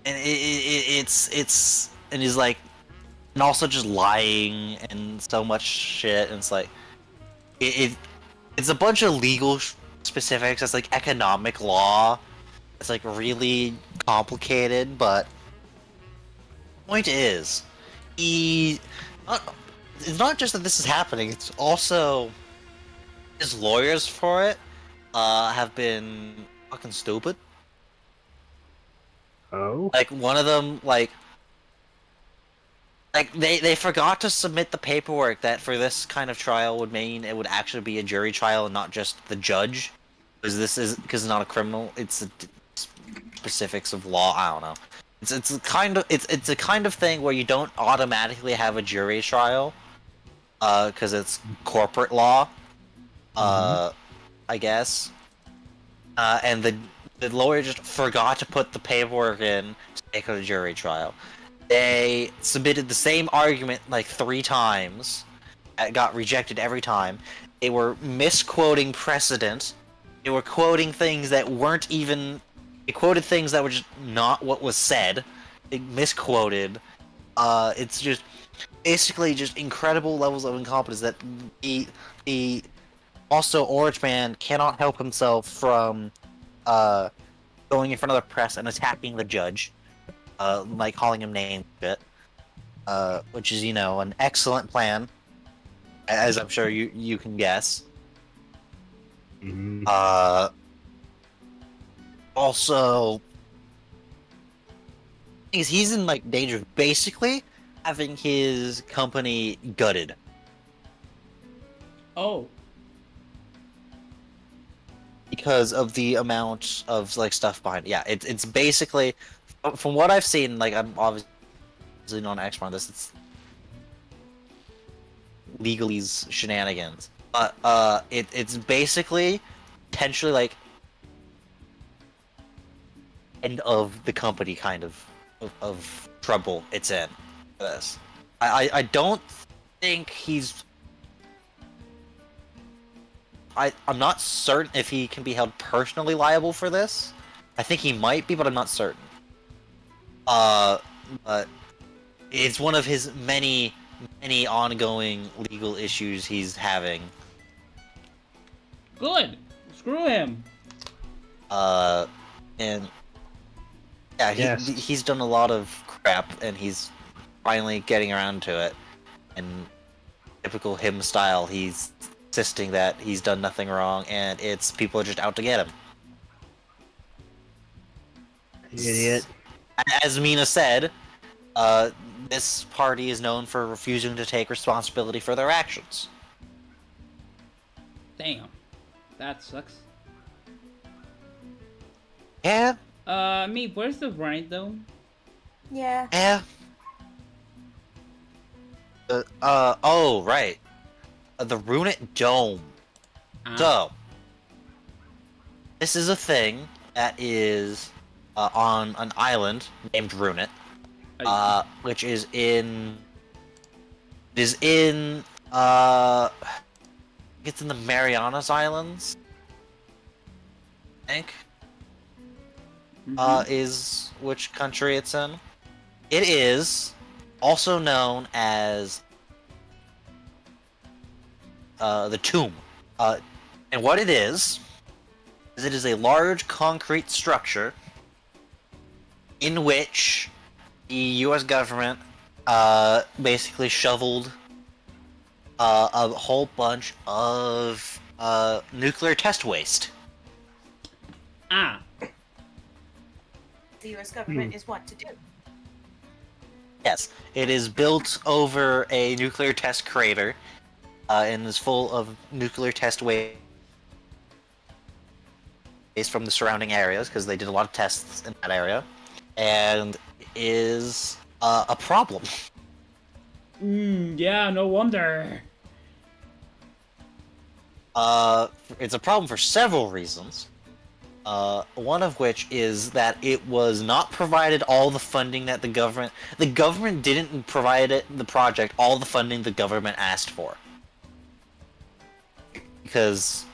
C: And it's and he's like, and also just lying and so much shit. And it's like, it's a bunch of legal specifics. It's like economic law. It's like really complicated, but point is, it's not just that this is happening. It's also his lawyers for it have been fucking stupid.
B: Oh?
C: Like one of them, like they forgot to submit the paperwork that for this kind of trial would mean it would actually be a jury trial and not just the judge, because it's not a criminal. It's the specifics of law. I don't know. It's a kind of thing where you don't automatically have a jury trial, because it's corporate law, I guess. And the lawyer just forgot to put the paperwork in to make it a jury trial. They submitted the same argument like 3 times. It got rejected every time. They were misquoting precedent. They were quoting things that weren't even. They quoted things that were just not what was said. They misquoted. It's just basically just incredible levels of incompetence that the also Orange Man cannot help himself from going in front of the press and attacking the judge. Like calling him names shit, which is, an excellent plan, as I'm sure you can guess.
B: Mm-hmm.
C: Also, he's in like danger of basically having his company gutted.
A: Oh.
C: Because of the amount of like stuff behind it. Yeah, it's basically, from what I've seen, like I'm obviously not an expert on this. It's legalese shenanigans, but it's basically potentially like end of the company kind of trouble it's in for this. I don't think he's. I'm not certain if he can be held personally liable for this. I think he might be, but I'm not certain. But it's one of his many ongoing legal issues he's having.
A: Good. Screw him.
C: And yeah,
B: Yes.
C: he's done a lot of crap, and he's finally getting around to it. And typical him style, he's insisting that he's done nothing wrong, and it's people are just out to get him.
B: Idiot.
C: As Mina said, this party is known for refusing to take responsibility for their actions.
A: Damn. That sucks.
C: Yeah,
A: Me, where's the right though?
D: Yeah.
C: yeah. Oh, right. The Runit Dome.
A: Ah.
C: So, this is a thing that is on an island named Runit, which is in. It's in it's in the Marianas Islands, I think. Is which country it's in. It is also known as the Tomb. And what it is it is a large concrete structure in which the U.S. government basically shoveled a whole bunch of nuclear test waste.
A: Ah,
D: The U.S. government is what to do.
C: Yes, it is built over a nuclear test crater, and is full of nuclear test waste from the surrounding areas because they did a lot of tests in that area, and is a problem.
A: yeah, no wonder.
C: It's a problem for several reasons. One of which is that it was not provided all the funding that the government didn't provide the project all the funding the government asked for. Because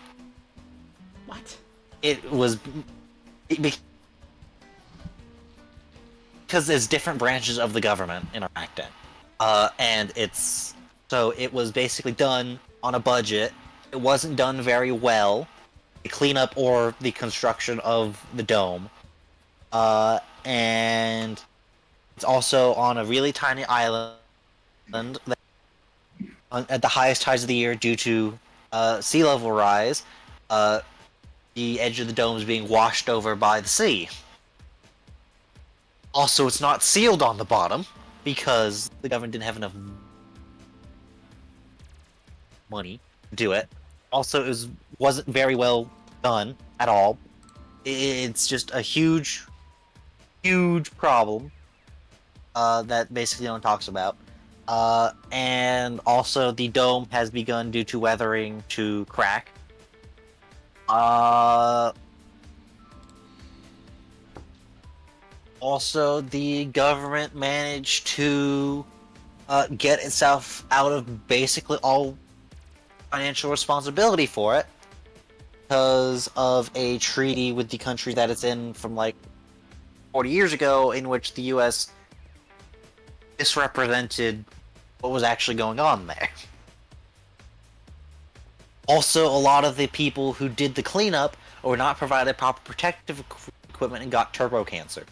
A: What?
C: it was, because there's different branches of the government interacting. And it was basically done on a budget. It wasn't done very well. The cleanup or the construction of the dome. And it's also on a really tiny island that, at the highest tides of the year due to sea level rise. The edge of the dome is being washed over by the sea. Also, it's not sealed on the bottom because the government didn't have enough money to do it. Also, wasn't very well done at all. It's just a huge problem that basically no one talks about. And also, the dome has begun due to weathering to crack. Also, the government managed to get itself out of basically all financial responsibility for it because of a treaty with the country that it's in from like 40 years ago, in which the U.S. misrepresented what was actually going on there. Also, a lot of the people who did the cleanup were not provided proper protective equipment and got turbo cancer.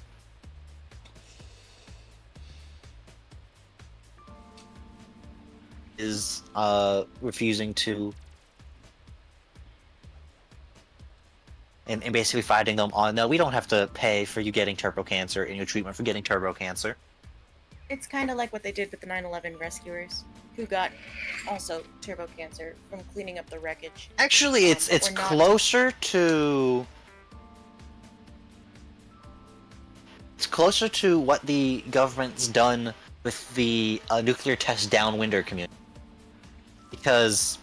C: Is refusing to and basically fighting them on, no, we don't have to pay for you getting turbo cancer and your treatment for getting turbo cancer.
D: It's kind of like what they did with the 9/11 rescuers, who got also turbo cancer from cleaning up the wreckage.
C: Actually, it's
D: but we're not-
C: closer to what the government's done with the nuclear test downwinder community. Because,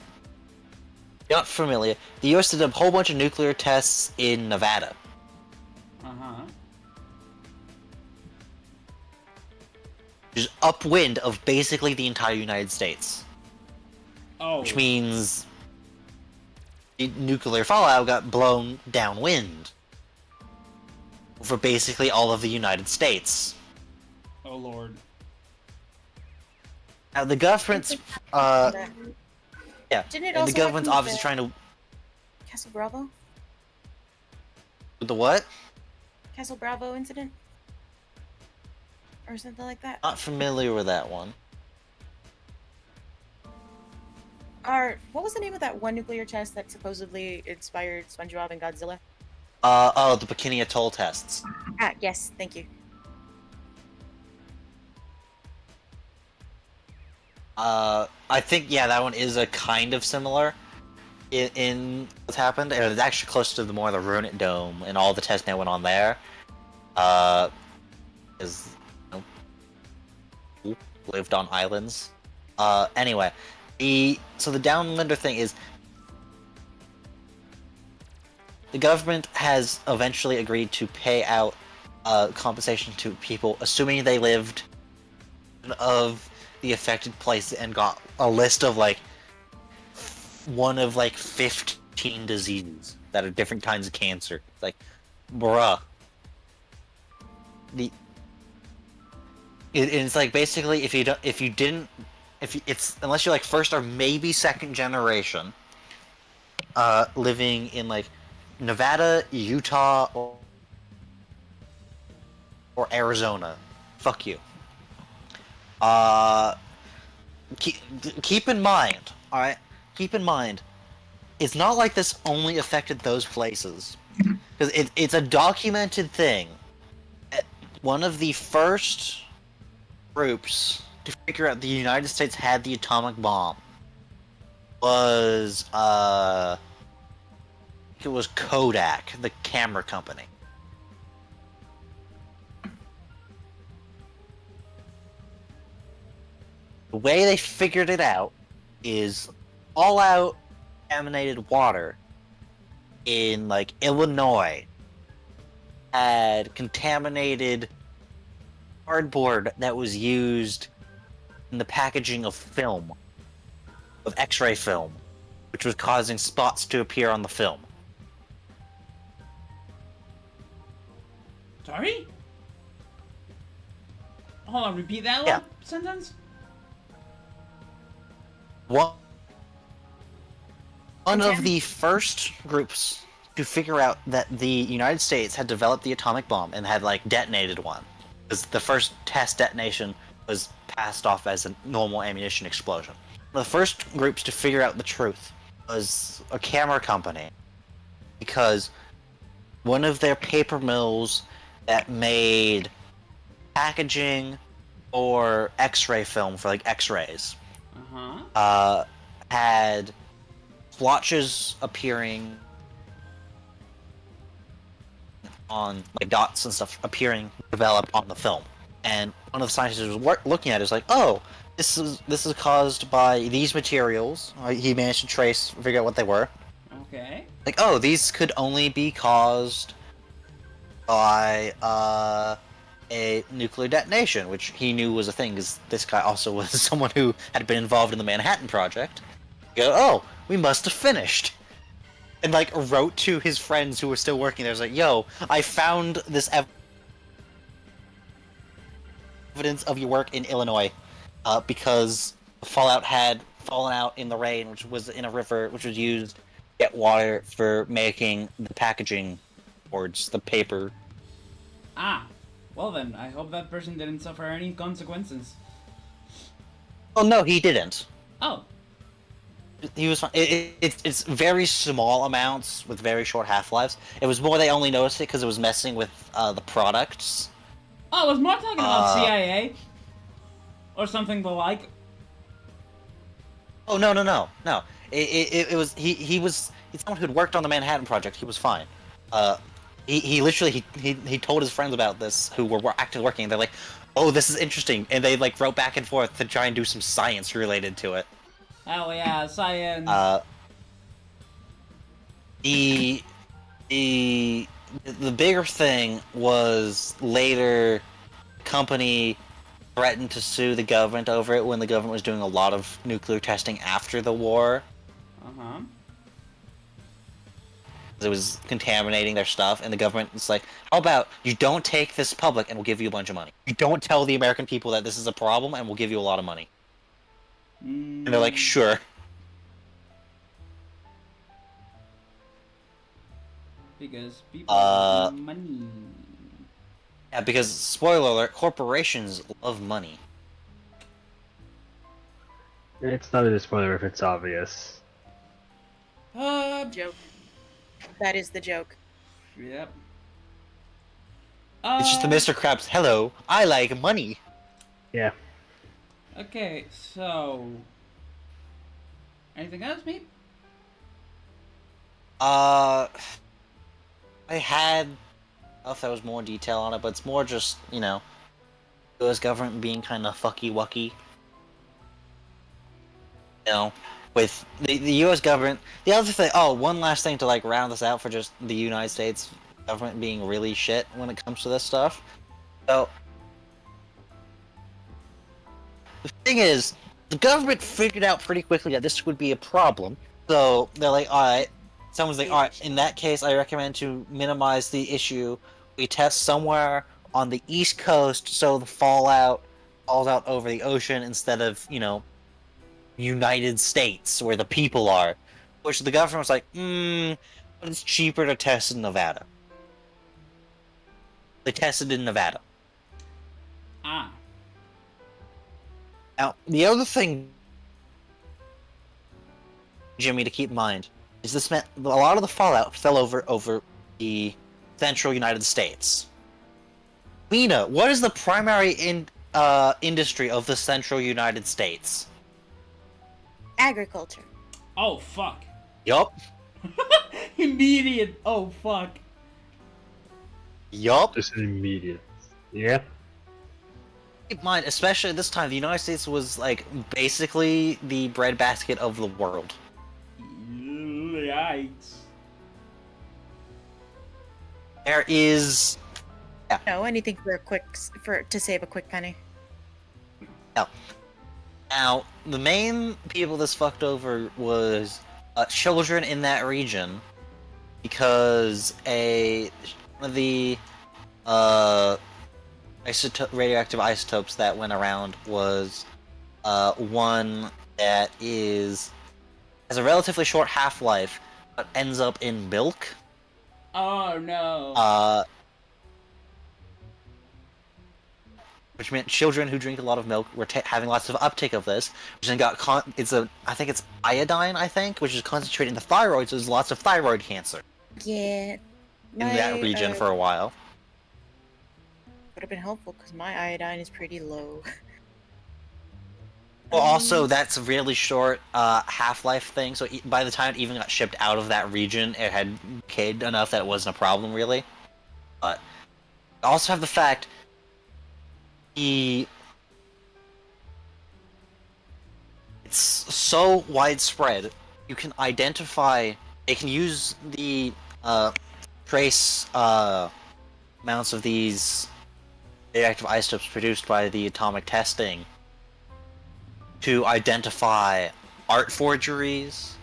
C: if you're not familiar, the US did a whole bunch of nuclear tests in Nevada.
A: Uh-huh.
C: Which is upwind of basically the entire United States.
A: Oh.
C: Which means the nuclear fallout got blown downwind over basically all of the United States.
A: Oh lord.
C: Now the government's yeah,
D: Didn't it
C: and
D: also
C: the government's
D: happen
C: obviously
D: with
C: trying to
D: Castle Bravo?
C: with the what?
D: Castle Bravo incident? Or something like that?
C: Not familiar with that one.
D: What was the name of that one nuclear test that supposedly inspired SpongeBob and Godzilla?
C: The Bikini Atoll tests.
D: Ah, yes, thank you.
C: I think, yeah, that one is a kind of similar in what's happened. It was actually close to the Ruin It Dome, and all the tests that went on there. Is lived on islands. Anyway, so the downwinder thing is the government has eventually agreed to pay out compensation to people, assuming they lived of the affected place and got a list of like one of like 15 diseases that are different kinds of cancer. Like, bruh. It's like basically it's unless you're like first or maybe second generation, living in like Nevada, Utah, or Arizona, fuck you. Keep in mind alright, keep in mind, it's not like this only affected those places. Because it's a documented thing. One of the first groups to figure out the United States had the atomic bomb was, it was Kodak, the camera company. The way they figured it out is all out contaminated water in like Illinois had contaminated cardboard that was used in the packaging of film, of X-ray film, which was causing spots to appear on the film.
A: Sorry? Hold on, repeat that
C: Yeah.
A: sentence?
C: One of the first groups to figure out that the United States had developed the atomic bomb and had like detonated one, because the first test detonation was passed off as a normal ammunition explosion. One of the first groups to figure out the truth was a camera company, because one of their paper mills that made packaging or X-ray film for like X-rays had splotches appearing on like dots and stuff appearing developed on the film, and one of the scientists was looking at it is like, oh, this is caused by these materials. He managed to figure out what they were.
A: Okay.
C: Like, oh, these could only be caused by a nuclear detonation, which he knew was a thing, because this guy also was someone who had been involved in the Manhattan Project. Go, oh, we must have finished. And, like, wrote to his friends who were still working there. Was like, yo, I found this evidence of your work in Illinois, because fallout had fallen out in the rain, which was in a river, which was used to get water for making the packaging boards, the paper.
A: Ah. Well then, I hope that person didn't suffer any consequences.
C: Oh, no, he didn't.
A: Oh.
C: He was fine. It's very small amounts with very short half-lives. It was more they only noticed it because it was messing with the products.
A: Oh, was more talking about CIA? Or something the like?
C: Oh, no. He's someone who'd worked on the Manhattan Project. He was fine. He literally he told his friends about this who were actively working. They're like, oh, this is interesting, and they like wrote back and forth to try and do some science related to it.
A: Hell yeah, science.
C: The bigger thing was later, the company threatened to sue the government over it when the government was doing a lot of nuclear testing after the war. It was contaminating their stuff, and the government was like, how about you don't take this public and we'll give you a bunch of money. You don't tell the American people that this is a problem and we'll give you a lot of money. And they're like, sure.
A: Because people want money.
C: Yeah, because, spoiler alert, corporations love money.
B: It's not a spoiler if it's obvious.
D: Joke. That is the joke.
A: Yep.
C: It's just the Mr. Krabs, hello, I like money.
B: Yeah.
A: Okay, so... Anything else, mate?
C: I had... I don't know if there was more detail on it, but it's more just, you know, US government being kind of fucky-wucky. You know, with the US government... The other thing... Oh, one last thing to, like, round this out for just the United States government being really shit when it comes to this stuff. So... The thing is, the government figured out pretty quickly that this would be a problem. So, they're like, alright... Someone's like, alright, in that case, I recommend to minimize the issue. We test somewhere on the East Coast so the fallout falls out over the ocean instead of, you know, United States, where the people are. Which the government was like, but it's cheaper to test in Nevada. They tested in Nevada.
A: Ah.
C: Now, the other thing Jimmy, to keep in mind is this meant a lot of the fallout fell over the central United States. Mina, what is the primary industry of the central United States?
D: Agriculture.
A: Oh fuck.
C: Yup.
A: Immediate. Oh fuck.
C: Yup.
B: Just immediate. Yeah.
C: Keep in mind, especially at this time, the United States was like basically the breadbasket of the world.
A: Yikes.
C: There is
D: No, anything to save a quick penny.
C: now the main people this fucked over was children in that region because one of the radioactive isotopes that went around was one that has a relatively short half-life but ends up in milk.
A: Oh no.
C: Which meant children who drink a lot of milk were having lots of uptake of this, which then got I think it's iodine, which is concentrated in the thyroid, so there's lots of thyroid cancer
D: Yeah.
C: in that region for a while.
D: Would have been helpful because my iodine is pretty low.
C: Well, also that's a really short half-life thing, so by the time it even got shipped out of that region, it had decayed enough that it wasn't a problem really. But also have the fact it's so widespread. You can identify. They can use the trace amounts of these radioactive isotopes produced by the atomic testing to identify art forgeries,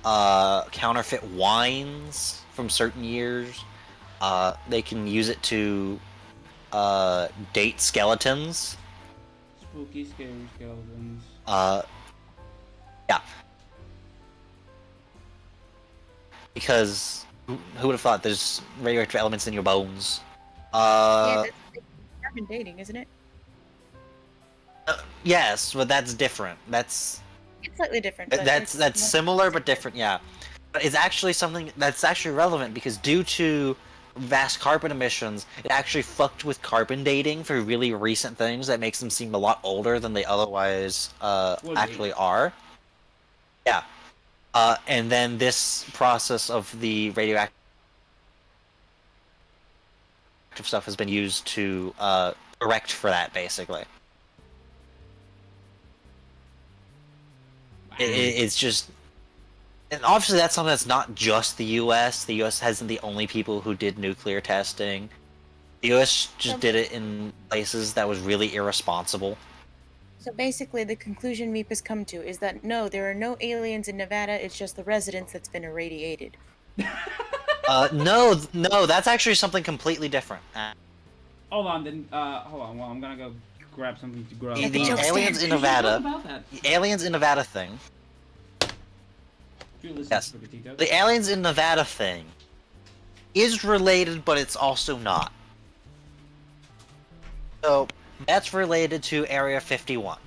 C: counterfeit wines from certain years. They can use it to date skeletons.
A: Spooky, scary skeletons.
C: Yeah. Because who would have thought there's radioactive elements in your bones?
D: Yeah, that's carbon dating, isn't it?
C: Yes, but that's different. It's
D: slightly different. But
C: that's similar but different. Yeah, but it's actually something that's actually relevant because due to vast carbon emissions, it actually fucked with carbon dating for really recent things that makes them seem a lot older than they otherwise actually are. Yeah. And then this process of the radioactive stuff has been used to correct for that, basically. It's just... And obviously that's something that's not just the US. The US hasn't the only people who did nuclear testing. The US just did it in places that was really irresponsible.
D: So basically, the conclusion Meep has come to is that no, there are no aliens in Nevada, it's just the residents that's been irradiated.
C: No, that's actually something completely different.
A: Hold on, then. Hold on. Well, I'm gonna go grab something to grab.
C: The aliens in
A: What
C: Nevada,
A: about that?
C: the aliens in Nevada thing.
A: You're listening
C: Yes,
A: to Petito.
C: the aliens in Nevada thing is related, but it's also not. So that's related to Area 51,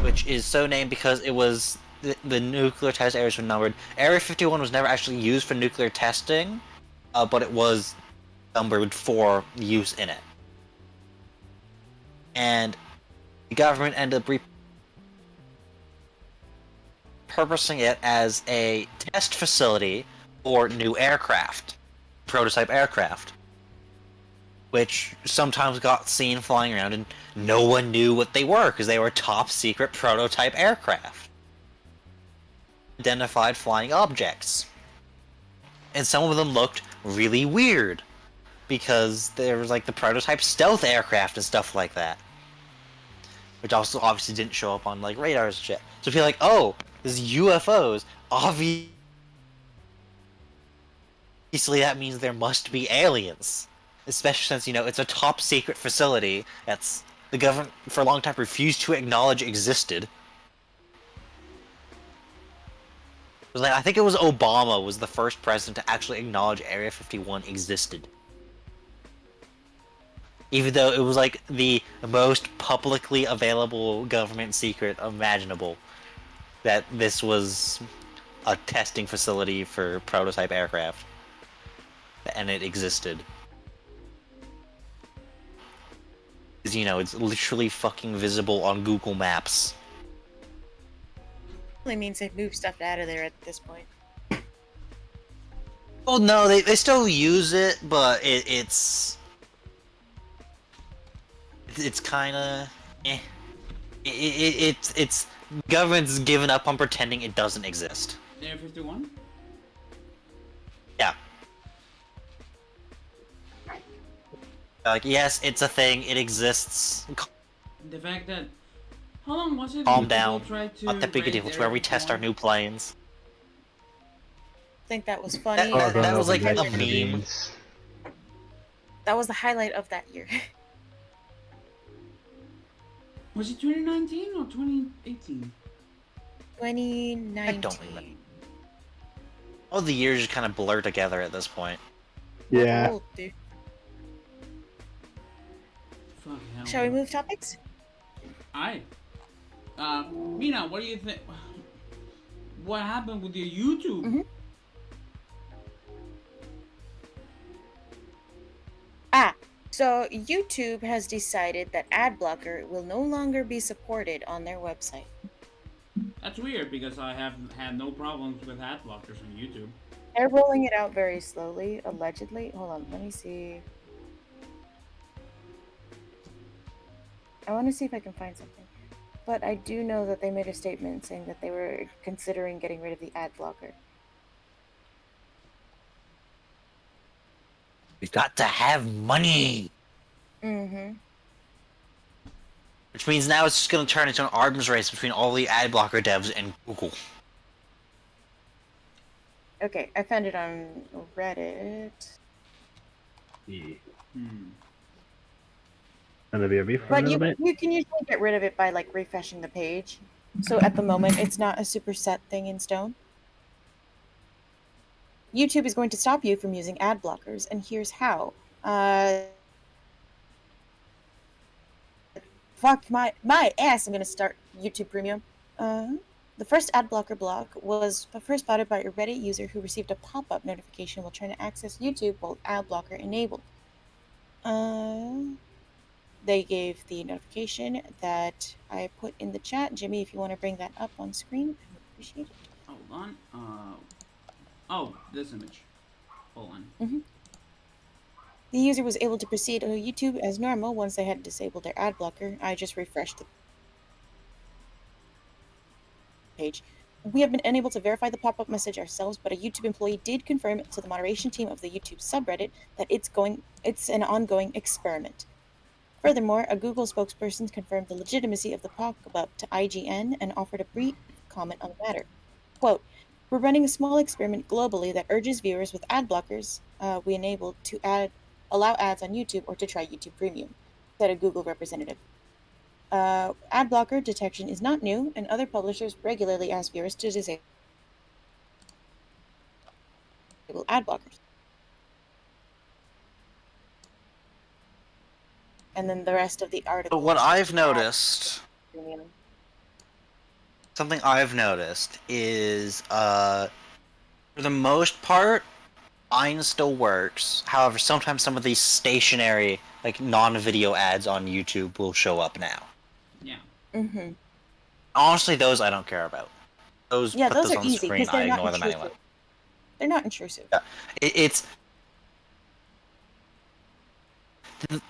C: which is so named because it was the nuclear test areas were numbered. Area 51 was never actually used for nuclear testing, but it was numbered for use in it. And the government ended up repurposing it as a test facility for new aircraft, prototype aircraft, which sometimes got seen flying around and no one knew what they were because they were top secret prototype aircraft. Identified flying objects. And some of them looked really weird because there was like the prototype stealth aircraft and stuff like that. Which also obviously didn't show up on like radars and shit. So if you're like, oh, there's UFOs, obviously that means there must be aliens. Especially since, you know, it's a top secret facility that's the government for a long time refused to acknowledge existed. It was like, I think it was Obama was the first president to actually acknowledge Area 51 existed. Even though it was like the most publicly available government secret imaginable. That this was a testing facility for prototype aircraft, and it existed. Because, you know, it's literally fucking visible on Google Maps.
D: Really means they've moved stuff out of there at this point.
C: Well, no, they still use it, but it's kind of it's government's given up on pretending it doesn't exist.
A: Area 51?
C: Yeah. Like, yes, it's a thing. It exists.
A: The fact that... How long was it?
C: Calm
A: when
C: down.
A: people tried to
C: Not that big a
A: raid
C: deal. It's
A: Area
C: where we test our
A: 51?
C: new planes.
D: I think that was funny.
C: That was like a
B: Nice
C: meme.
B: beans.
D: That was the highlight of that year.
A: Was it 2019 or 2018?
D: 2019.
C: I don't remember. All the years just kind of blur together at this point.
B: Yeah.
D: Old, dude.
A: Fuck hell.
D: Shall we move topics?
A: Aye. Mina, what do you think? What happened with your YouTube?
D: Mhm. So YouTube has decided that ad blocker will no longer be supported on their website.
A: That's weird because I have had no problems with ad blockers on YouTube.
D: They're rolling it out very slowly, allegedly. Hold on, let me see. I want to see if I can find something. But I do know that they made a statement saying that they were considering getting rid of the ad blocker.
C: We got to have money!
D: Mm-hmm.
C: Which means now it's just gonna turn into an arms race between all the ad blocker devs and Google.
D: Okay, I found it on Reddit.
B: Yeah.
A: Hmm.
B: And the BRB for a
D: But
B: little bit.
D: you can usually get rid of it by like refreshing the page. So at the moment, it's not a super set thing in stone. YouTube is going to stop you from using ad blockers, and here's how. Fuck my ass! I'm gonna start YouTube Premium. The first ad blocker block was first spotted by a Reddit user who received a pop-up notification while trying to access YouTube while ad blocker enabled. They gave the notification that I put in the chat. Jimmy, if you want to bring that up on screen, I would appreciate it.
A: Hold on. Oh, this image. Hold on.
D: The user was able to proceed on YouTube as normal once they had disabled their ad blocker. I just refreshed the page. We have been unable to verify the pop-up message ourselves, but a YouTube employee did confirm to the moderation team of the YouTube subreddit that it's an ongoing experiment. Furthermore, a Google spokesperson confirmed the legitimacy of the pop-up to IGN and offered a brief comment on the matter. Quote, "We're running a small experiment globally that urges viewers with ad blockers we enabled to allow ads on YouTube or to try YouTube Premium," said a Google representative. Ad blocker detection is not new, and other publishers regularly ask viewers to disable ad blockers. And then the rest of the article.
C: But what I've noticed,
D: Premium.
C: something I've noticed is, for the most part, mine still works. However, sometimes some of these stationary, like, non-video ads on YouTube will show up now.
A: Yeah.
D: Mm-hmm.
C: Honestly, those I don't care about. Those
D: Yeah,
C: put
D: those
C: those
D: are
C: on
D: easy
C: screen,
D: because they're
C: I
D: not
C: ignore them
D: intrusive.
C: anyway.
D: They're not intrusive.
C: Yeah. It's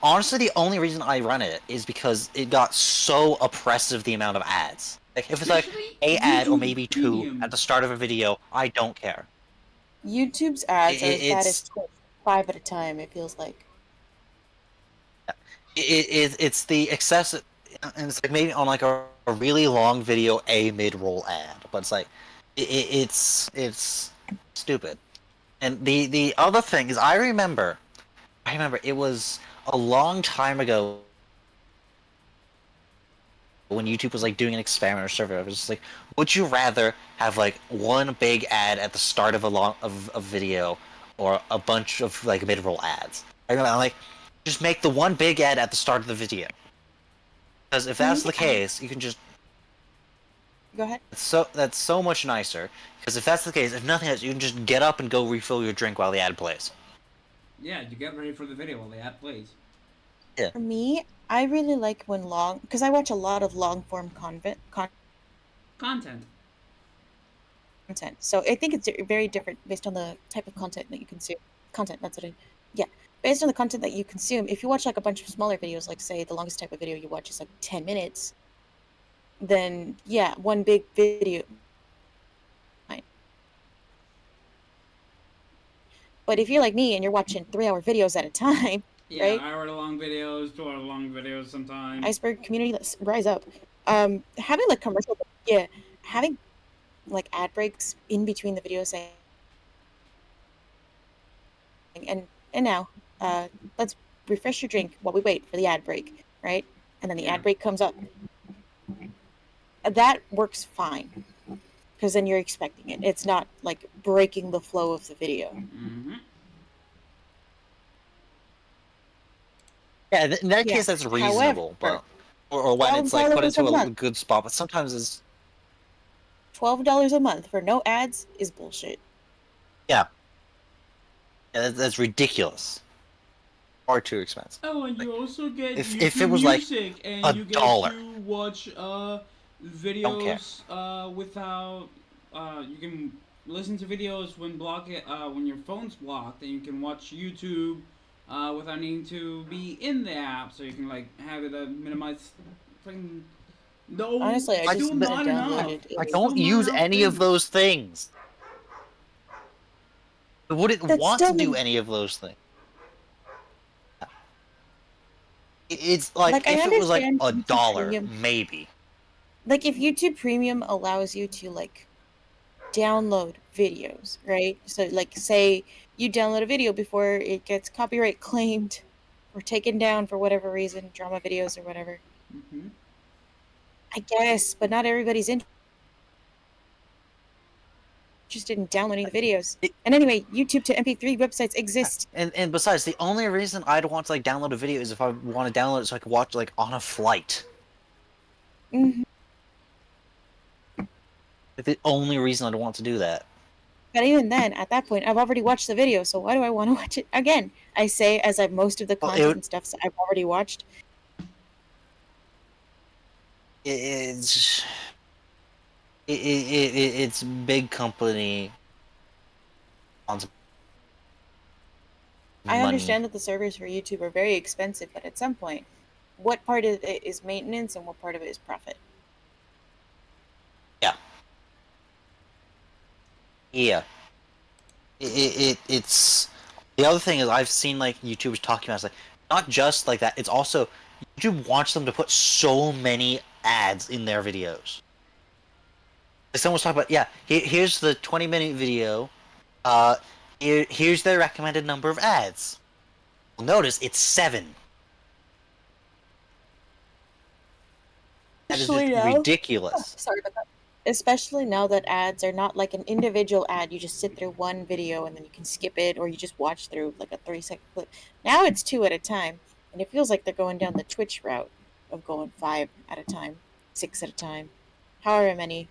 C: honestly the only reason I run it is because it got so oppressive, the amount of ads. Like, if it's like
A: Especially
C: a ad or
A: YouTube
C: maybe two
A: Premium.
C: at the start of a video, I don't care.
D: YouTube's ads are as bad as
C: It's
D: Twitch. 5 at a time, it feels like.
C: it's the excessive, and it's like maybe on like a really long video, a mid-roll ad, but it's like it's stupid. And the other thing is, I remember it was a long time ago when YouTube was like doing an experiment or survey. It was just like, would you rather have like one big ad at the start of a video, or a bunch of like mid-roll ads? I remember, I'm like, just make the one big ad at the start of the video. Because if that's the case, you can just
D: Go ahead.
C: That's so much nicer. Because if that's the case, if nothing else, you can just get up and go refill your drink while the ad plays.
A: Yeah, you get ready for the video while the ad plays.
D: For me, I really like when because I watch a lot of long form
A: Content.
D: content. So I think it's very different based on the type of content that you consume. Content, that's what I. Yeah, based on the content that you consume. If you watch like a bunch of smaller videos, like say the longest type of video you watch is like 10 minutes, then yeah, one big video. Fine. But if you're like me and you're watching 3 hour videos at a time,
A: Yeah,
D: right?
A: hour-long videos, 2-hour-long videos sometimes.
D: Iceberg community, let's rise up. Having like commercial, yeah, having like ad breaks in between the videos saying, and now, let's refresh your drink while we wait for the ad break, right? And then the
A: Yeah.
D: ad break comes up. That works fine because then you're expecting it. It's not like breaking the flow of the video.
A: Mm-hmm.
C: Yeah, in that
D: Yeah.
C: case, that's reasonable,
D: However,
C: or when it's like put
D: $12
C: into
D: a
C: a
D: month.
C: good spot. But sometimes it's
D: $12 a month for no ads is bullshit.
C: yeah, that's ridiculous. Far too expensive.
A: Oh, and you also get
C: if
A: YouTube
C: it was like
A: Music, and
C: a
A: you get
C: dollar.
A: to watch
C: Don't care.
A: videos without you can listen to videos when your phone's blocked, and you can watch YouTube without needing to be in the app, so you can like have it minimized. Fucking no,
D: Honestly, I
A: still
D: just
A: not enough.
D: downloaded
C: I
D: it.
C: don't
A: Still not
C: use
A: enough
C: any of
A: things.
C: those things. I wouldn't
D: That's
C: want to
D: still
C: do
D: not-
C: any of those things. It's like,
D: Like, I
C: if it was like
D: understand
C: a
D: YouTube
C: dollar,
D: Premium.
C: maybe.
D: Like if YouTube Premium allows you to like download videos, right? So like say you download a video before it gets copyright claimed or taken down for whatever reason, drama videos or whatever.
A: Mm-hmm.
D: I guess, but not everybody's interested in downloading the videos. And anyway, YouTube to MP3 websites exist.
C: And besides, the only reason I'd want to like download a video is if I want to download it so I can watch like on a flight.
D: Mhm.
C: Like, the only reason I'd want to do that.
D: But even then, at that point, I've already watched the video, so why do I want to watch it again? I say as I've most of the
C: Well,
D: content and stuff I've already watched.
C: It's it's big company on
D: I
C: money.
D: understand that the servers for YouTube are very expensive, but at some point, what part of it is maintenance and what part of it is profit?
C: Yeah. Yeah. It's the other thing is I've seen like YouTubers talking about it's like not just like that. It's also YouTube wants them to put so many ads in their videos. Like someone was talking about here's the 20-minute video. Here's their recommended number of ads. Well, notice it's 7. That is
D: Especially
C: just
D: now.
C: ridiculous.
D: Sorry about that. Especially now that ads are not like an individual ad. You just sit through one video and then you can skip it, or you just watch through like a 3-second clip. Now it's 2 at a time, and it feels like they're going down the Twitch route of going 5 at a time, 6 at a time, however many.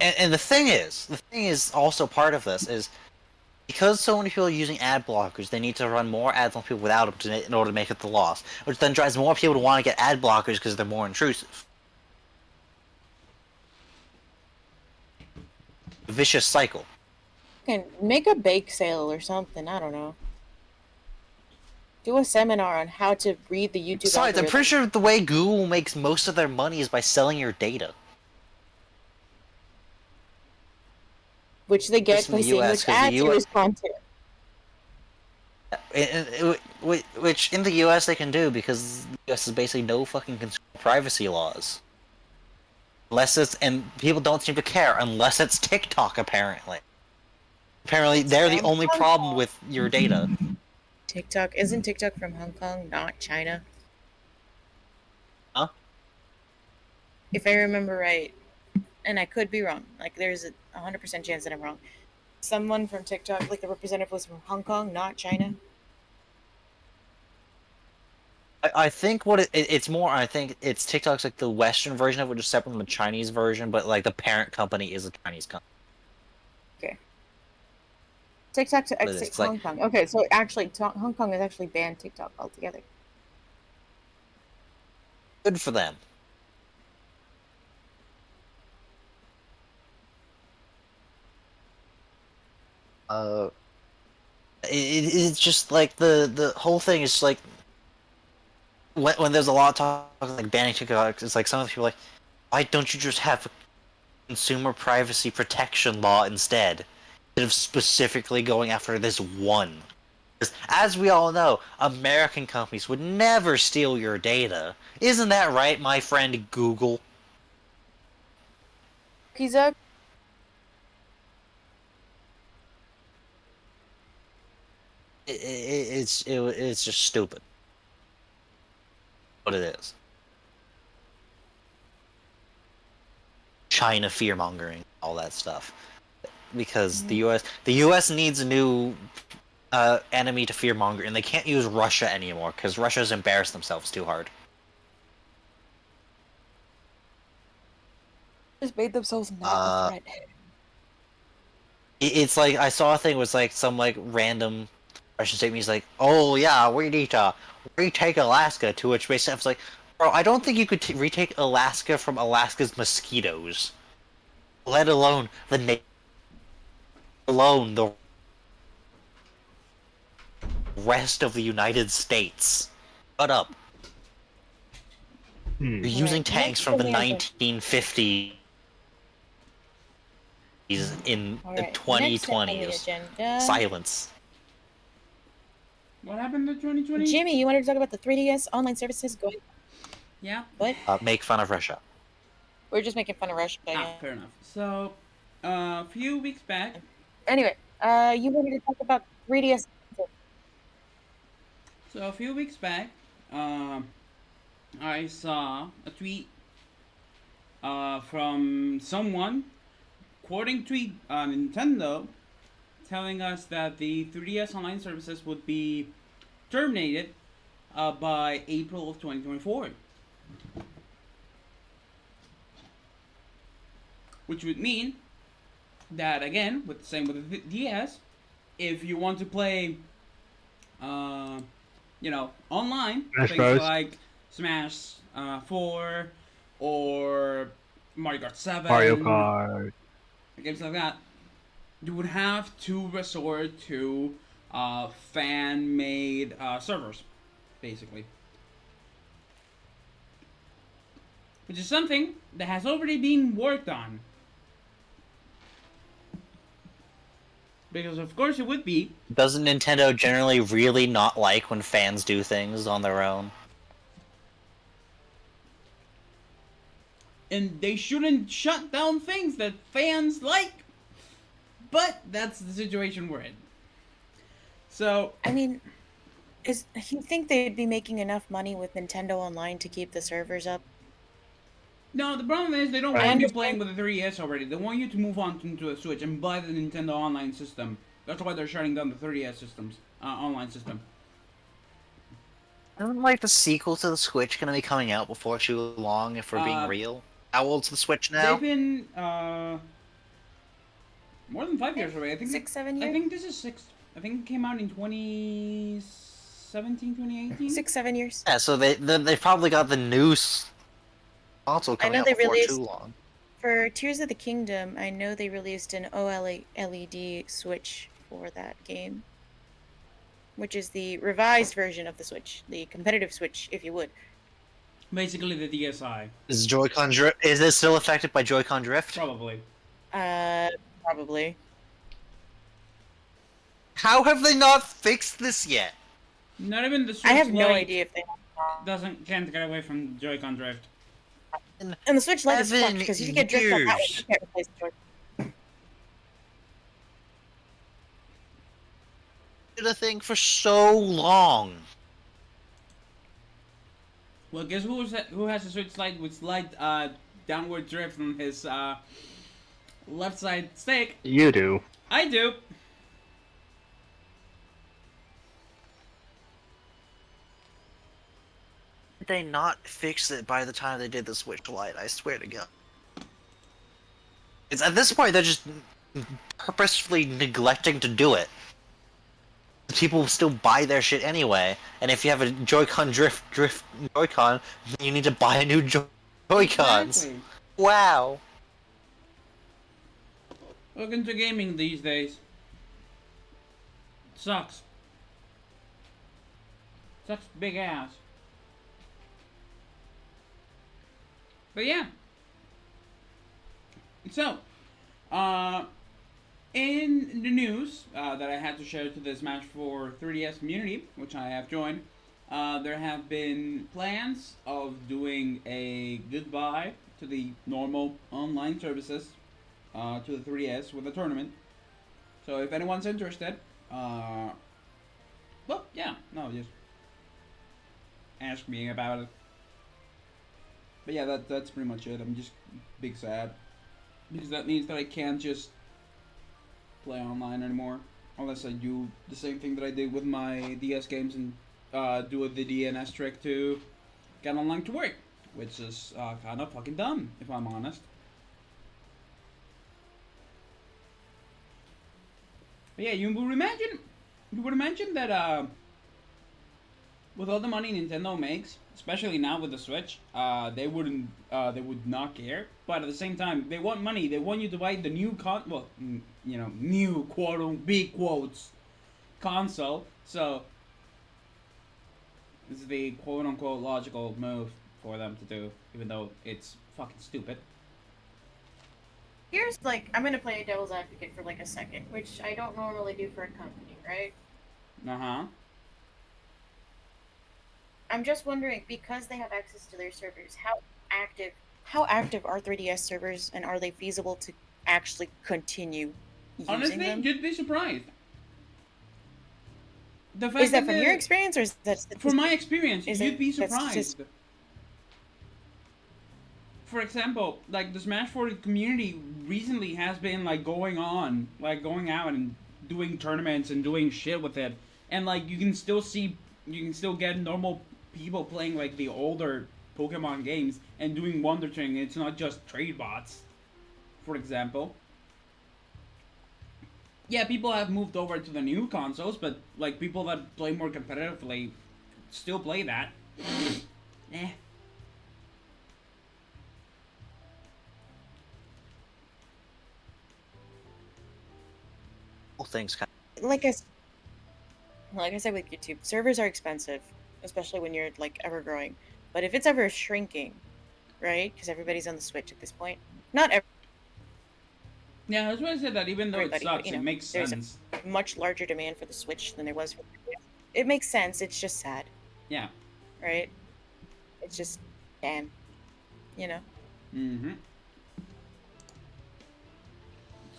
C: And the thing is also part of this is because so many people are using ad blockers, they need to run more ads on people without them in order to make up the loss, which then drives more people to want to get ad blockers because they're more intrusive. Vicious cycle.
D: Can make a bake sale or something. I don't know. Do a seminar on how to read the YouTube.
C: Besides, I'm
D: algorithm.
C: pretty sure the way Google makes most of their money is by selling your data.
D: Which they get
C: Just in
D: by
C: the
D: seeing
C: US,
D: which
C: 'cause the
D: ads you
C: US
D: respond to.
C: Which in the US they can do because the US has basically no fucking consumer privacy laws. And people don't seem to care unless it's TikTok apparently. Apparently they're the only problem with your data.
D: TikTok isn't TikTok from Hong Kong, not China.
C: Huh?
D: If I remember right, and I could be wrong. Like there's a 100% chance that I'm wrong. Someone from TikTok, like the representative, was from Hong Kong, not China.
C: I think what it's more. I think it's TikTok's like the Western version of it, which is separate from the Chinese version, but like the parent company is a Chinese company.
D: Okay. TikTok to
C: But it's
D: exit
C: like
D: Hong Kong. Okay, so actually, Hong Kong has actually banned TikTok altogether.
C: good for them. Uh, it's just like the whole thing is like when there's a lot of talk like banning TikTok, it's like some of the people are like, why don't you just have a consumer privacy protection law instead of specifically going after this one? Because as we all know, American companies would never steal your data. Isn't that right, my friend Google?
D: Pizza.
C: It's just stupid. What it is. China fear mongering, all that stuff. Because the U.S. needs a new enemy to fear monger, and they can't use Russia anymore because Russia's embarrassed themselves too hard.
D: Just made themselves not a threat.
C: It's like I saw a thing was like some like random Russian statement. He's like, "Oh yeah, we need to retake Alaska." To which basically I was like, "Bro, I don't think you could retake Alaska from Alaska's mosquitoes, let alone alone the rest of the United States." Shut up. You're using
D: Right,
C: tanks
D: next
C: from the
D: on the
C: 1950s in
D: Alright,
C: 2020.
D: next up on the agenda.
C: Silence.
A: What happened to 2020?
D: Jimmy, you wanted to talk about the 3DS online services? Go ahead.
A: Yeah.
D: What?
C: Make fun of Russia.
D: We're just making fun of Russia.
A: Ah, fair enough. So, a few weeks back.
D: Anyway, you wanted to talk about 3DS.
A: So a few weeks back, I saw a tweet from someone quoting tweet Nintendo, telling us that the 3DS online services would be terminated by April of 2024. Which would mean that, again, with the same with the DS, if you want to play, online,
B: Smash
A: things
B: Bros.
A: like Smash 4 or Mario Kart 7,
B: Mario Kart.
A: games like that, you would have to resort to fan-made servers, basically. Which is something that has already been worked on. Because of course it would be.
C: Doesn't Nintendo generally really not like when fans do things on their own?
A: And they shouldn't shut down things that fans like. But that's the situation we're in. So,
D: I mean, you think they'd be making enough money with Nintendo Online to keep the servers up?
A: no, the problem is they don't
B: I
A: want you
D: understand.
A: playing with the 3DS already. They want you to move on to a Switch and buy the Nintendo Online system. That's why they're shutting down the 3DS systems, online system.
C: Isn't like the sequel to the Switch gonna be coming out before too long? If we're being real, how old's the Switch now?
A: They've been more than 5 years away. I think
D: 6-7 years.
A: I think this is 6. I think it came out in 2017, 2018.
D: 6-7 years.
C: Yeah, so they probably got the new console coming
D: know
C: out
D: they
C: before
D: released-
C: too long.
D: For Tears of the Kingdom, I know they released an OLED Switch for that game, which is the revised version of the Switch, the competitive Switch, if you would.
A: Basically the DSi,
C: Is Joy-Con drift? Is it still affected by Joy-Con drift?
A: probably.
D: Probably.
C: How have they not fixed this yet?
A: Not even the Switch
D: I have no
A: Lite
D: idea if they.
A: can't get away from Joy-Con drift.
D: And the Switch Lite is
C: 7
D: fucked because if you get drift on that one,
C: years.
D: you can't replace the Joy.
C: Did a thing for so long.
A: Well, guess who has a Switch Lite with slight downward drift on his left side stick?
B: You do.
A: I do.
C: did they not fix it by the time they did the Switch Lite? I swear to God. It's at this point they're just purposefully neglecting to do it. People still buy their shit anyway, and if you have a Joy-Con drift Joy-Con, then you need to buy a new Joy-Cons.
A: Exactly.
C: Wow.
A: Look into gaming these days. Sucks. Sucks big ass. But yeah. So, in the news that I had to share to the Smash 4 3DS community, which I have joined, there have been plans of doing a goodbye to the normal online services to the 3DS with a tournament. So if anyone's interested, well, yeah, no, just ask me about it. But yeah, that's pretty much it. I'm just big sad because that means that I can't just play online anymore unless I do the same thing that I did with my DS games and do the DNS trick to get online to work, which is kind of fucking dumb if I'm honest. But yeah, you would imagine that with all the money Nintendo makes, especially now with the Switch, they would not care. But at the same time, they want money. They want you to buy the new new quote big quotes console. So this is the quote unquote logical move for them to do, even though it's fucking stupid.
D: Here's I'm gonna play devil's advocate for a second, which I don't normally do for a company, right?
A: Uh-huh.
D: I'm just wondering, because they have access to their servers, how active are 3DS servers, and are they feasible to actually continue using
A: Honestly,
D: them?
A: you'd be surprised. The fact
D: Is that from your experience, or is that
A: from my experience, you'd be
D: that's
A: surprised. For example, the Smash 4 community recently has been going out and doing tournaments and doing shit with it, and you can still get normal people playing the older Pokemon games and doing Wonder Twin. It's not just trade bots, for example. Yeah, people have moved over to the new consoles, but people that play more competitively still play that. Eh.
C: Things kind
D: like I said with YouTube, servers are expensive, especially when you're ever growing. But if it's ever shrinking, right? Because everybody's on the Switch at this point. Not
A: Yeah, that's why I said that even though it
D: everybody,
A: sucks,
D: but
A: it makes
D: there's
A: sense.
D: a much larger demand for the Switch than there was for the 3DS. It makes sense. It's just sad,
A: Yeah.
D: right? It's just damn, you know.
A: Mm-hmm.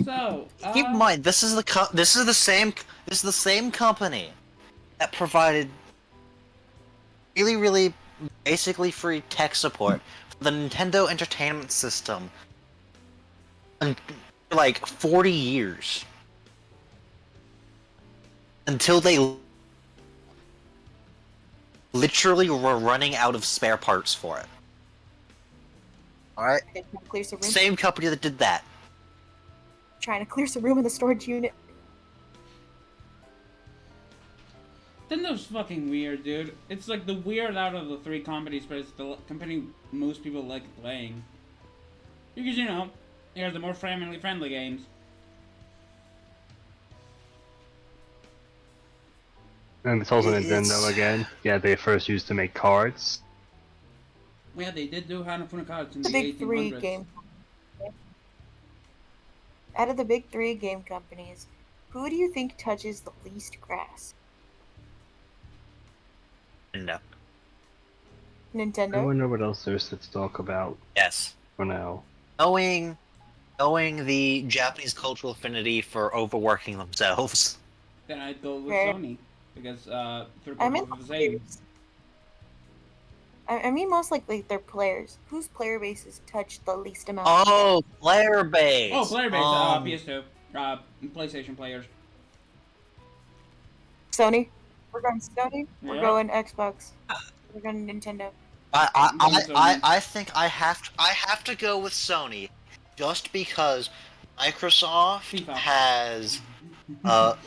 A: So
C: keep in mind, this is the same company that provided really basically free tech support for the Nintendo Entertainment System for 40 years until they literally were running out of spare parts for it. All right, same company that did that.
D: Trying to clear some room in the storage unit.
A: Nintendo's fucking weird, dude. It's the weird out of the three companies, but it's the company most people like playing. Because, it has the more family-friendly games.
B: And it's also Nintendo again. Yeah, they first used to make cards.
A: Yeah, they did do Hanafuna cards in the
D: big
A: 1800s.
D: Three game. Out of the big three game companies, who do you think touches the least grass?
C: No.
D: Nintendo?
B: I wonder what else there's to talk about.
C: Yes.
B: For now.
C: Knowing the Japanese cultural affinity for overworking themselves.
A: Then I'd go with Sony. Because, they're both the same.
D: I mean, most likely their players. Whose player bases touch the least amount?
C: Oh, player base.
A: Oh, player base. PS2. PlayStation players.
D: Sony. We're going Sony.
A: Yeah.
D: We're going Xbox. We're going Nintendo.
C: I think I have to go with Sony, just because Microsoft
A: FIFA.
C: has a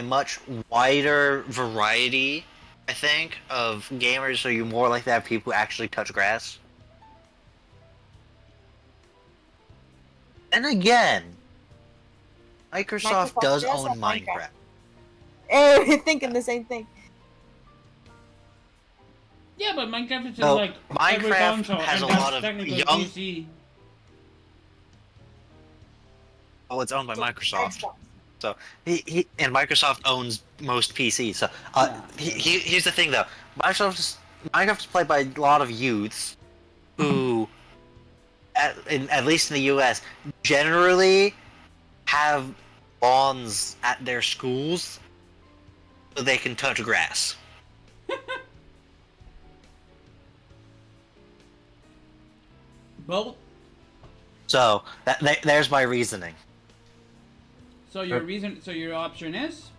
C: much wider variety, I think, of gamers. So you're more likely to have people who actually touch grass. And again, Microsoft does
D: does
C: own
D: have
C: Minecraft.
D: Hey, we're thinking the same thing.
A: Yeah, but Minecraft is in
C: So,
A: like every
C: Minecraft
A: console,
C: has
A: and
C: a
A: that's
C: lot of
A: technically
C: young-
A: PC.
C: Oh, it's owned by Microsoft.
D: Xbox.
C: So and Microsoft owns most PCs. So
A: Yeah.
C: here's the thing though, Minecraft is played by a lot of youths who, at least in the U.S., generally have lawns at their schools so they can touch grass.
A: Well,
C: So there's my reasoning.
A: so your option is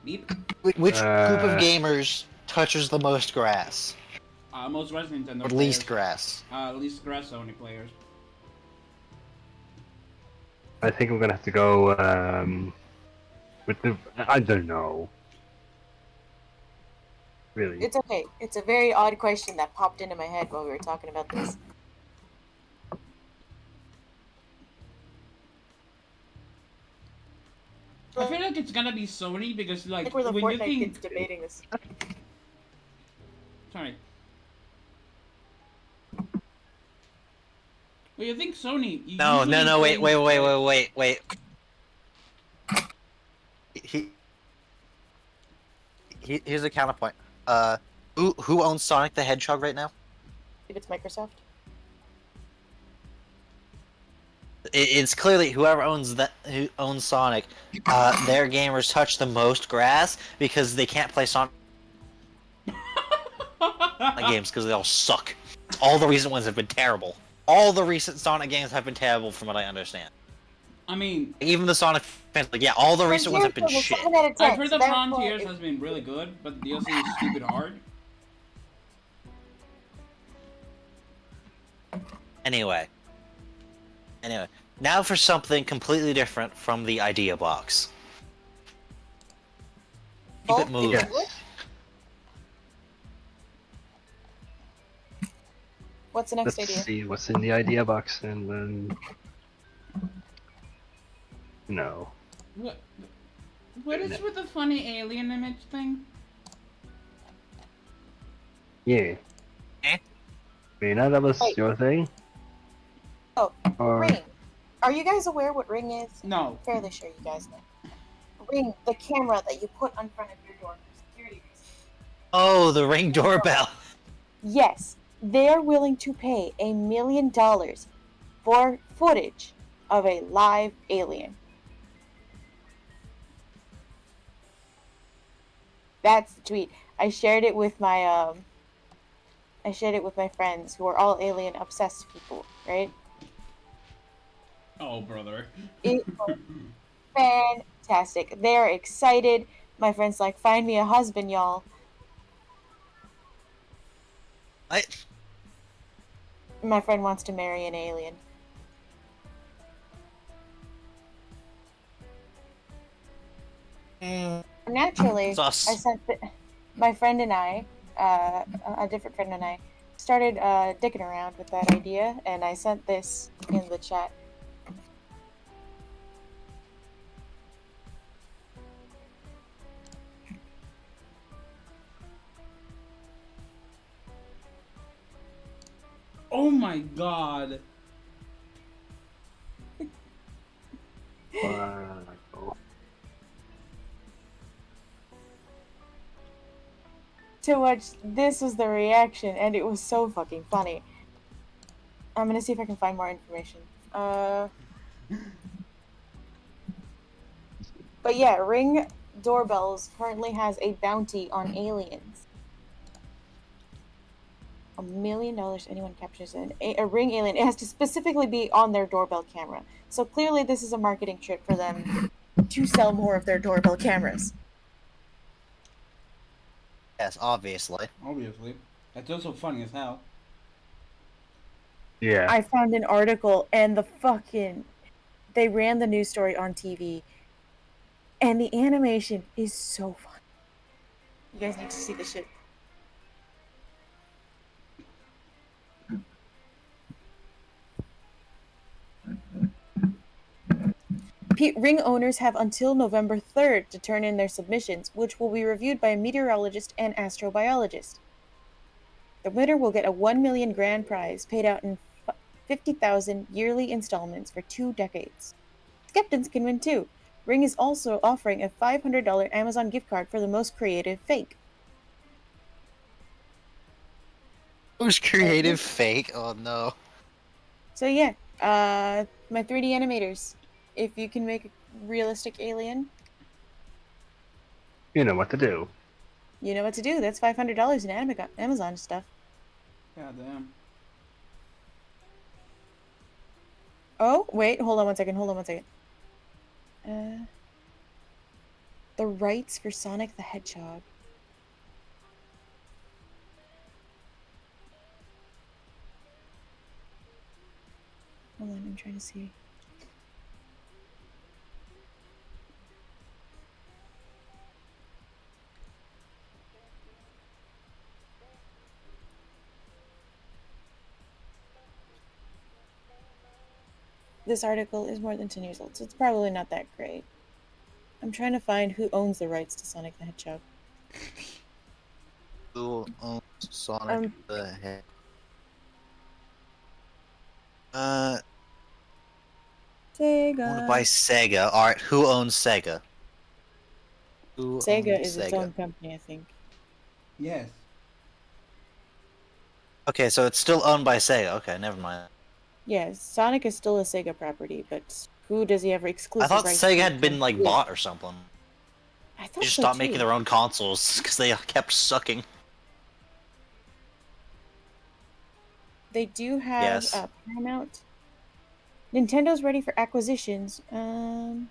A: beep.
C: Which group of gamers touches the most grass?
A: Most Resident Nintendo
C: Or
A: players.
C: least grass?
A: Least grass Sony players.
B: I think I'm gonna have to go with the. I don't know. Really.
D: It's okay. It's a very odd question that popped into my head while we were talking about this.
A: I feel like it's gonna be Sony because
D: I
A: like
D: think we're the
A: when you
D: Fortnite
A: think
D: kids debating this.
A: sorry. Well, you think Sony? You
C: No,
A: usually
C: wait. Here's a counterpoint. Who owns Sonic the Hedgehog right now?
D: If it's Microsoft.
C: It's clearly whoever who owns Sonic. Their gamers touch the most grass because they can't play Sonic games because they all suck. All the recent ones have been terrible. All the recent Sonic games have been terrible, from what I understand.
A: I mean,
C: Even the Sonic fans, like, yeah, all the recent ones have been shit.
A: I've heard the Frontiers has been really good, but the DLC is stupid hard.
C: Anyway, now for something completely different from the idea box. Keep it moving.
B: Yeah.
D: What's the next
B: Let's
D: idea?
B: see what's in the idea box and then. No.
A: What is with the funny alien image thing?
B: Yeah.
C: Eh?
B: Rena, that was
D: Wait.
B: your thing?
D: Oh,
B: Or
D: Ring. Are you guys aware what Ring is?
A: No.
D: Fairly sure you guys know. Ring, the camera that you put on front of your door for security reasons.
C: Oh, the Ring doorbell.
D: Yes, they're willing to pay $1 million for footage of a live alien. That's the tweet. I shared it with my friends who are all alien obsessed people, right?
A: Oh, brother.
D: It was fantastic. They're excited. My friend's like, find me a husband, y'all.
C: What?
D: My friend wants to marry an alien. Naturally,
C: Sus.
D: I sent my friend and I, a different friend and I, started dicking around with that idea, and I sent this in the chat.
A: Oh my god.
D: To which this was the reaction, and it was so fucking funny. I'm gonna see if I can find more information. But yeah, Ring Doorbells currently has a bounty on aliens. $1 million anyone captures a Ring alien. It has to specifically be on their doorbell camera. So clearly this is a marketing trick for them to sell more of their doorbell cameras.
C: Yes, obviously.
A: Obviously. That's also funny as hell.
B: Yeah.
D: I found an article and they ran the news story on TV, and the animation is so fun. You guys need to see this shit. Ring owners have until November 3rd to turn in their submissions, which will be reviewed by a meteorologist and astrobiologist. The winner will get a 1 million grand prize paid out in 50,000 yearly installments for 2 decades. Skeptins can win too. Ring is also offering a $500 Amazon gift card for the most creative fake.
C: Who's creative fake? Oh no.
D: So yeah, my 3D animators. If you can make a realistic alien,
B: You know what to do.
D: you know what to do. That's $500 in Amazon stuff.
A: God damn.
D: Oh, wait, hold on one second. The rights for Sonic the Hedgehog. Hold on, I'm trying to see. This article is more than 10 years old, so it's probably not that great. I'm trying to find who owns the rights to Sonic the Hedgehog.
C: Who owns Sonic the Hedgehog? Owned by
D: Sega.
C: Sega. Alright, who owns Sega? Who
D: Sega
C: owns
D: is its
C: Sega?
D: own company, I think.
A: Yes.
C: Okay, so it's still owned by Sega. Okay, never mind.
D: Yeah, Sonic is still a Sega property, but who does he have
C: I
D: exclusive
C: thought
D: rights
C: Sega
D: to?
C: had been like
D: Yeah.
C: bought or something.
D: I
C: They
D: thought
C: just
D: so
C: stopped
D: too.
C: making their own consoles because they kept sucking.
D: They do have
C: Yes.
D: Paramount. Nintendo's ready for acquisitions. The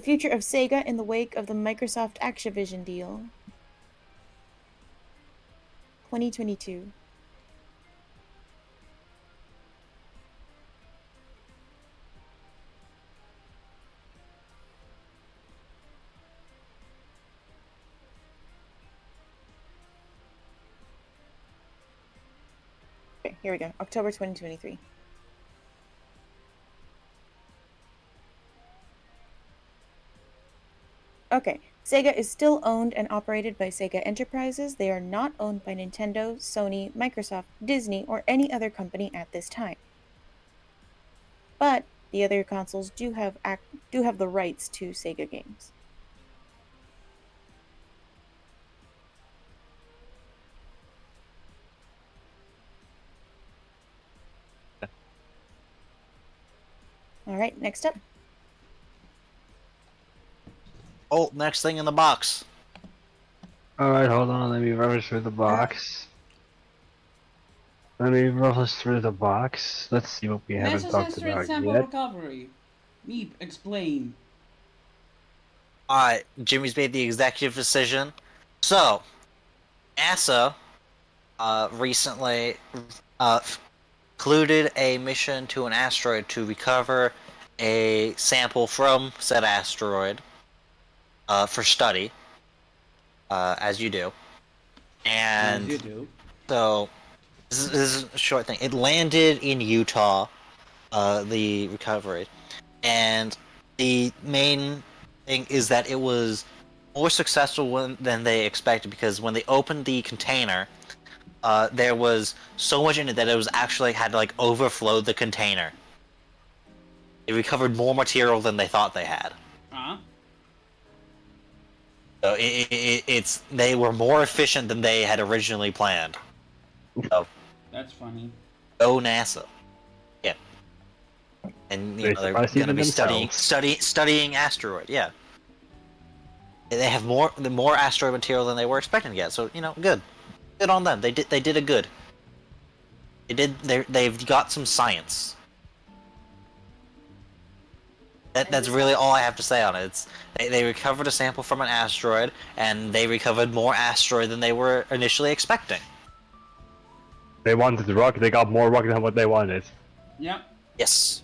D: future of Sega in the wake of the Microsoft Activision deal. 2022. Okay, here we go. October 2023. Okay, Sega is still owned and operated by Sega Enterprises. They are not owned by Nintendo, Sony, Microsoft, Disney, or any other company at this time. But the other consoles do have the rights to Sega games. All right, next up.
C: Oh, next thing in the box.
B: Alright, hold on, let me rummage through the box. Let me rummage through the box. Let's see what we haven't talked
A: Necessary
B: about
A: sample
B: yet.
A: recovery. Meep, explain.
C: Jimmy's made the executive decision. So, NASA recently concluded a mission to an asteroid to recover a sample from said asteroid for study, as you do.
A: As you
C: And
A: do.
C: so, this is a short thing. It landed in Utah, the recovery. And the main thing is that it was more successful than they expected, because when they opened the container, there was so much in it that it was actually had to like overflow the container. They recovered more material than they thought they had.
A: Huh?
C: So they were more efficient than they had originally planned. So
A: That's funny.
C: go NASA. Yeah. And
B: They
C: they're
B: surprised
C: gonna
B: even
C: be
B: themselves.
C: studying asteroid. Yeah. They have more asteroid material than they were expecting to get. So good on them. They did a good. They've got some science. That's really all I have to say on it. They recovered a sample from an asteroid, and they recovered more asteroid than they were initially expecting.
B: They wanted the rock, they got more rock than what they wanted.
A: Yep.
C: Yes.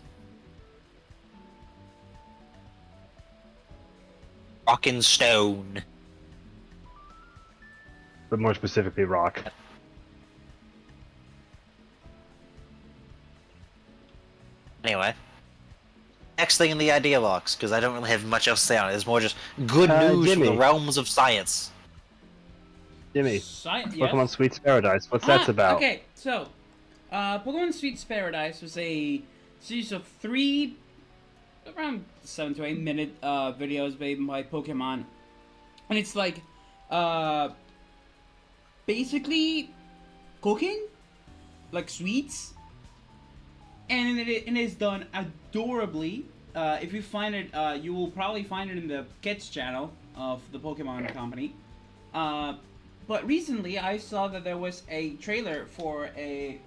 C: Rock and stone.
B: But more specifically, rock.
C: Anyway. Next thing in the idea box, because I don't really have much else to say on it. It's more just good news from the
B: Jimmy.
C: realms of science.
B: Jimmy,
A: Yes.
B: Pokemon Sweets Paradise, what's that about?
A: Okay, so, Pokemon Sweets Paradise was a series of 3, around 7 to 8 minute videos made by Pokemon, and it's like, basically cooking, like sweets, and it is done adorably. If you find it, you will probably find it in the kids channel of the Pokemon company. But recently, I saw that there was a trailer for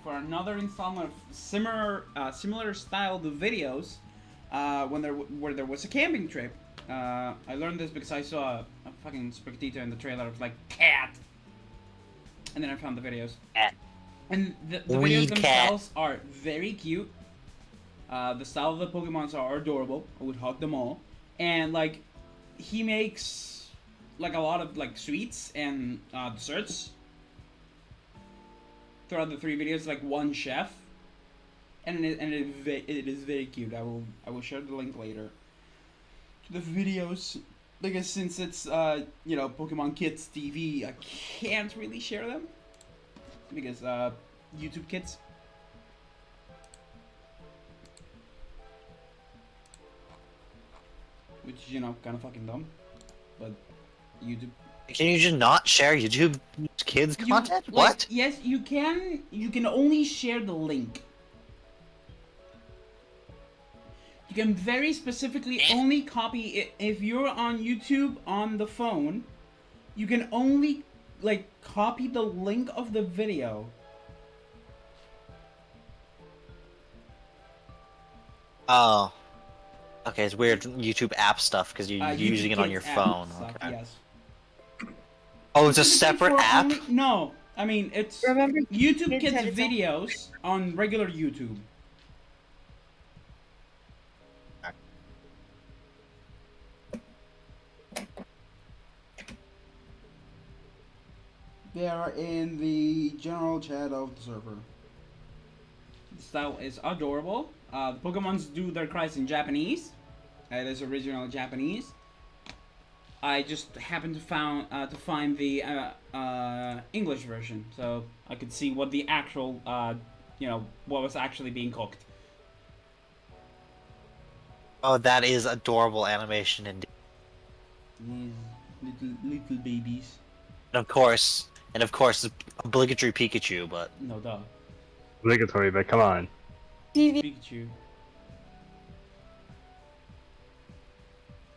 A: another installment of similar styled videos, where there was a camping trip. I learned this because I saw a fucking Sprigatito in the trailer of like cat, and then I found the videos.
C: Cat.
A: And the videos themselves are very cute. The style of the Pokemons are adorable. I would hug them all. And like, he makes like a lot of like sweets and desserts throughout the 3 videos, like one chef, and it is very cute. I will share the link later to the videos, because since it's Pokemon Kids TV, I can't really share them because YouTube Kids. Which is, kind of fucking dumb, but YouTube.
C: Can you just not share YouTube kids content? What?
A: Yes, you can. You can only share the link. You can very specifically only copy it. If you're on YouTube on the phone, you can only, like, copy the link of the video.
C: Oh. Okay, it's weird YouTube app stuff because you're using it on your phone. Okay.
A: Yes.
C: Oh, it's a separate app?
A: No, I mean, it's
D: Remember,
A: YouTube
D: Kids had
A: Kids
D: its own-
A: videos on regular YouTube. They are in the general chat of the server. The style is adorable. The Pokemons do their cries in Japanese. It is original Japanese. I just happened to find the English version, so I could see what the actual, what was actually being cooked.
C: Oh, that is adorable animation indeed.
A: These little babies.
C: And of course, obligatory Pikachu, but
A: No, duh.
B: Obligatory, but come on.
D: TV.
A: Pikachu.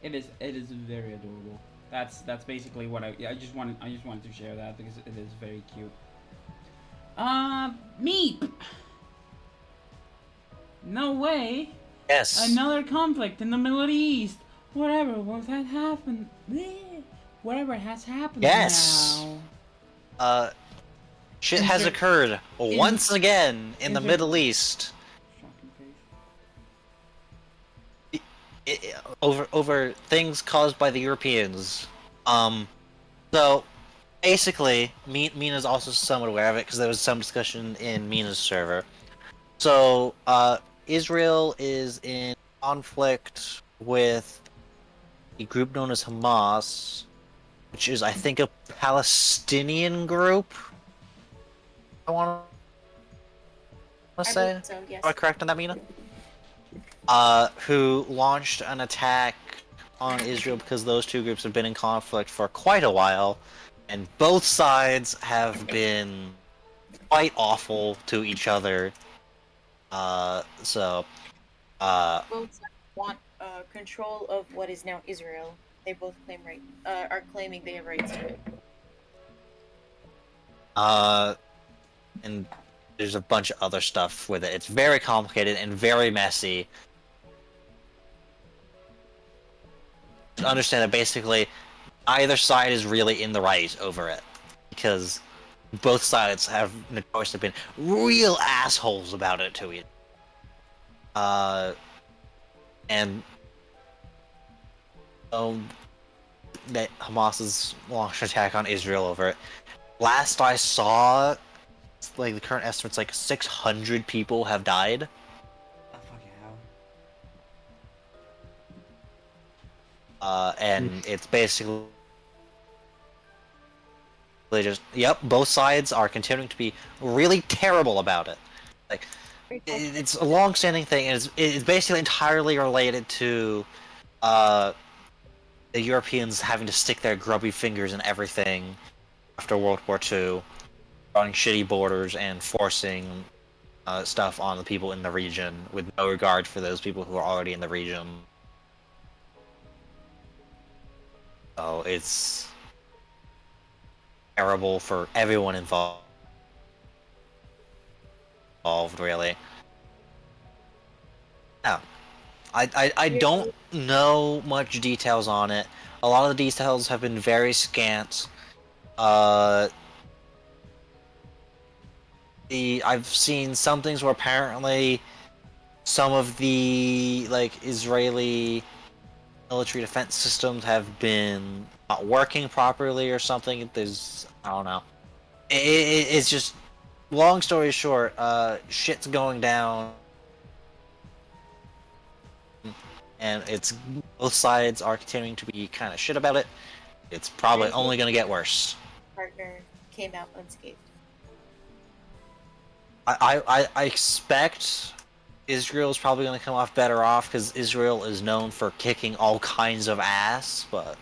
A: It is very adorable. That's basically what I just wanted to share that because it is very cute. Meep. No way.
C: yes.
A: Another conflict in the Middle East. Whatever that happened. Whatever has happened
C: Yes.
A: now.
C: Shit has occurred once again in the
A: insert-
C: Middle East.
A: Shocking face.
C: Over things caused by the Europeans. So basically, Mina's also somewhat aware of it because there was some discussion in Mina's server. So Israel is in conflict with a group known as Hamas, which is, I think, a Palestinian group. I want to say.
D: believe so, yes.
C: Am I correct on that, Mina? Who launched an attack on Israel because those two groups have been in conflict for quite a while, and both sides have been quite awful to each other.
D: Both sides want control of what is now Israel. They both are claiming they have rights to it.
C: And there's a bunch of other stuff with it. It's very complicated and very messy. understand that basically either side is really in the right over it, because both sides have notoriously been real assholes about it to each. And that Hamas's launched an attack on Israel over it. Last I saw, like the current estimate's like 600 people have died.
A: Oh, fucking hell.
C: And it's basically just both sides are continuing to be really terrible about it. Like it's a long-standing thing, and it's basically entirely related to the Europeans having to stick their grubby fingers in everything after World War II, running shitty borders and forcing stuff on the people in the region with no regard for those people who are already in the region. So it's terrible for everyone involved, really. Yeah. I don't know much details on it. A lot of the details have been very scant. I've seen some things where apparently some of the Israeli military defense systems have been not working properly or something. I don't know. It's just, long story short, shit's going down. And both sides are continuing to be kind of shit about it. It's probably only going to get worse.
D: Partner came out unscathed.
C: I expect Israel is probably going to come off better off because Israel is known for kicking all kinds of ass, but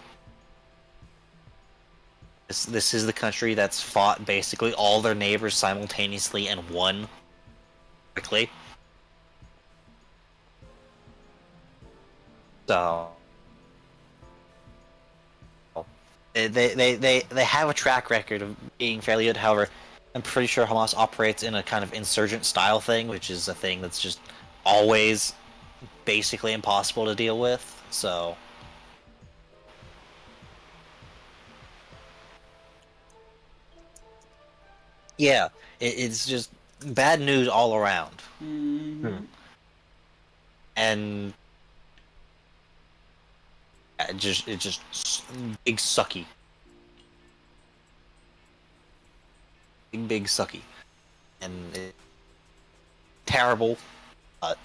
C: this is the country that's fought basically all their neighbors simultaneously and won quickly. So they have a track record of being fairly good. However, I'm pretty sure Hamas operates in a kind of insurgent style thing, which is a thing that's just always basically impossible to deal with. So yeah, it's just bad news all around.
A: Mm-hmm.
C: And it just big sucky. Big sucky. And terrible. But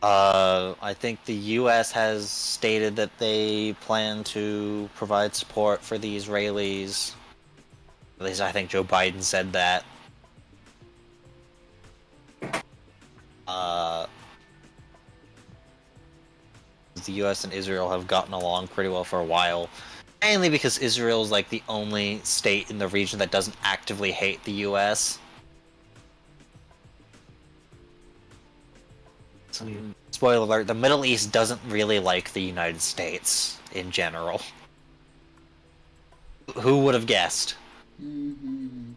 C: I think the US has stated that they plan to provide support for the Israelis. At least I think Joe Biden said that. The US and Israel have gotten along pretty well for a while. Mainly because Israel's like the only state in the region that doesn't actively hate the US. Spoiler alert, the Middle East doesn't really like the United States in general. Who would have guessed?
A: Mm-hmm.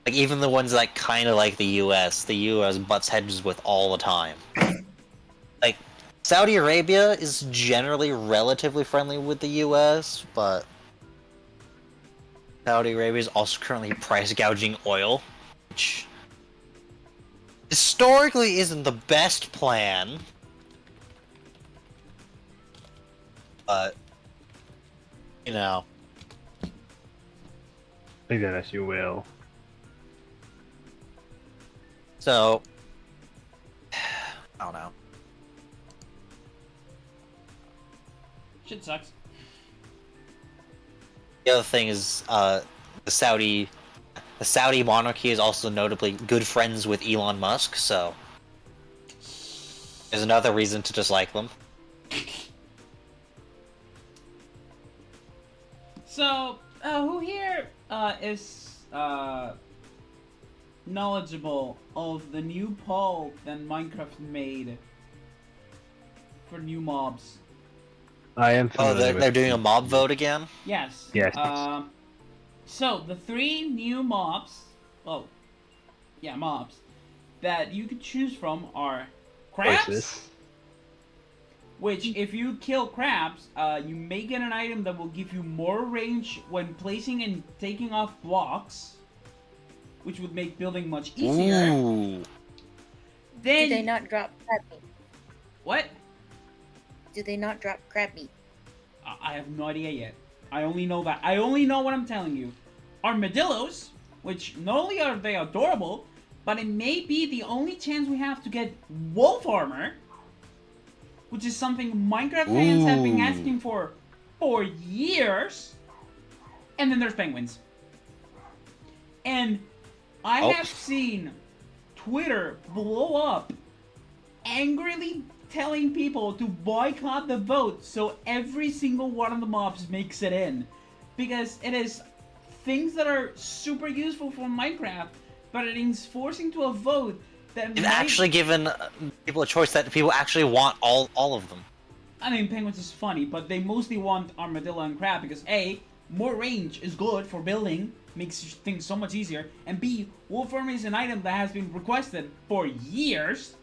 C: Like, even the ones that kind of like the US butts heads with all the time. Like, Saudi Arabia is generally relatively friendly with the US, but Saudi Arabia is also currently price gouging oil, which historically isn't the best plan. But, you know.
B: Take that as you will.
C: So, I don't know.
A: Shit sucks.
C: The other thing is, the Saudi monarchy is also notably good friends with Elon Musk, so there's another reason to dislike them.
A: So, who here is knowledgeable of the new poll that Minecraft made for new mobs?
B: I am
C: Oh,
B: familiar
C: they're doing a mob vote again?
A: Yes.
B: Yes.
A: So, the 3 new mobs, mobs, that you could choose from are crabs,
B: Voices.
A: which if you kill crabs, you may get an item that will give you more range when placing and taking off blocks, which would make building much easier.
C: Ooh.
A: Then
D: Do they not drop crab meat?
A: what?
D: Do they not drop crab meat?
A: I have no idea yet. I only know that. I only know what I'm telling you. Armadillos, which not only are they adorable, but it may be the only chance we have to get wolf armor, which is something Minecraft fans have been
C: Ooh.
A: asking for years. And then there's penguins. And I
C: Oh.
A: have seen Twitter blow up angrily telling people to boycott the vote so every single one of the mobs makes it in. Because it is things that are super useful for Minecraft, but it is forcing to a vote that
C: You've
A: might...
C: actually given people a choice that people actually want all of them.
A: I mean, penguins is funny, but they mostly want armadillo and crab because A, more range is good for building, makes things so much easier, and B, wolf armor is an item that has been requested for years.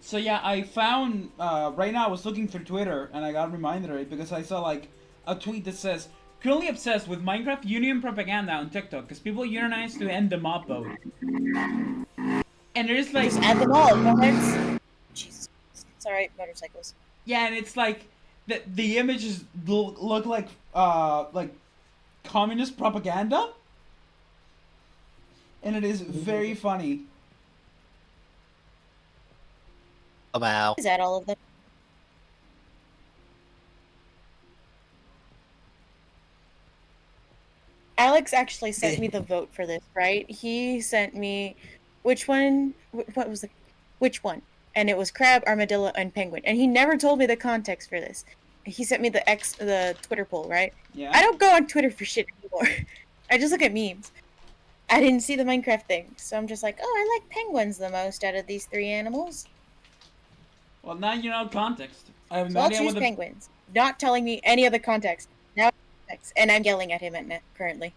A: So yeah, I found, right now I was looking through Twitter and I got reminded of it because I saw like a tweet that says, currently obsessed with Minecraft union propaganda on TikTok because people unionize to end the mob vote. And there's like...
D: Just add them all. Comments. Jesus. Sorry, motorcycles.
A: Yeah, and it's like, the images look like communist propaganda. And it is very funny.
C: About.
D: Is that all of them? Alex actually sent me the vote for this, right? He sent me which one? What was the which one? And it was crab, armadillo, and penguin. And he never told me the context for this. He sent me the Twitter poll, right?
A: Yeah.
D: I don't go on Twitter for shit anymore. I just look at memes. I didn't see the Minecraft thing, so I'm just like, oh, I like penguins the most out of these three animals.
A: Well, now you know context. I have
D: So
A: no
D: I'll
A: idea
D: choose
A: what the...
D: penguins. Not telling me any of the context. Now context. And I'm yelling at him currently.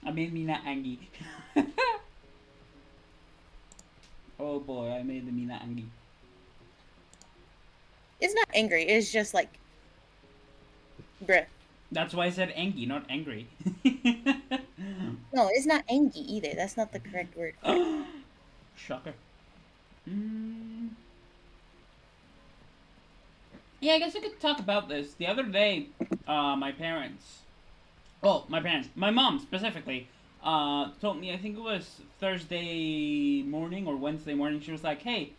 A: I made Mina angry. Oh boy, I made the Mina angry.
D: It's not angry, it's just like bruh.
A: That's why I said angry, not angry.
D: No, it's not angry either. That's not the correct word.
A: Shocker. Yeah, I guess I could talk about this. The other day, my mom specifically, told me, I think it was Thursday morning or Wednesday morning, she was like, hey,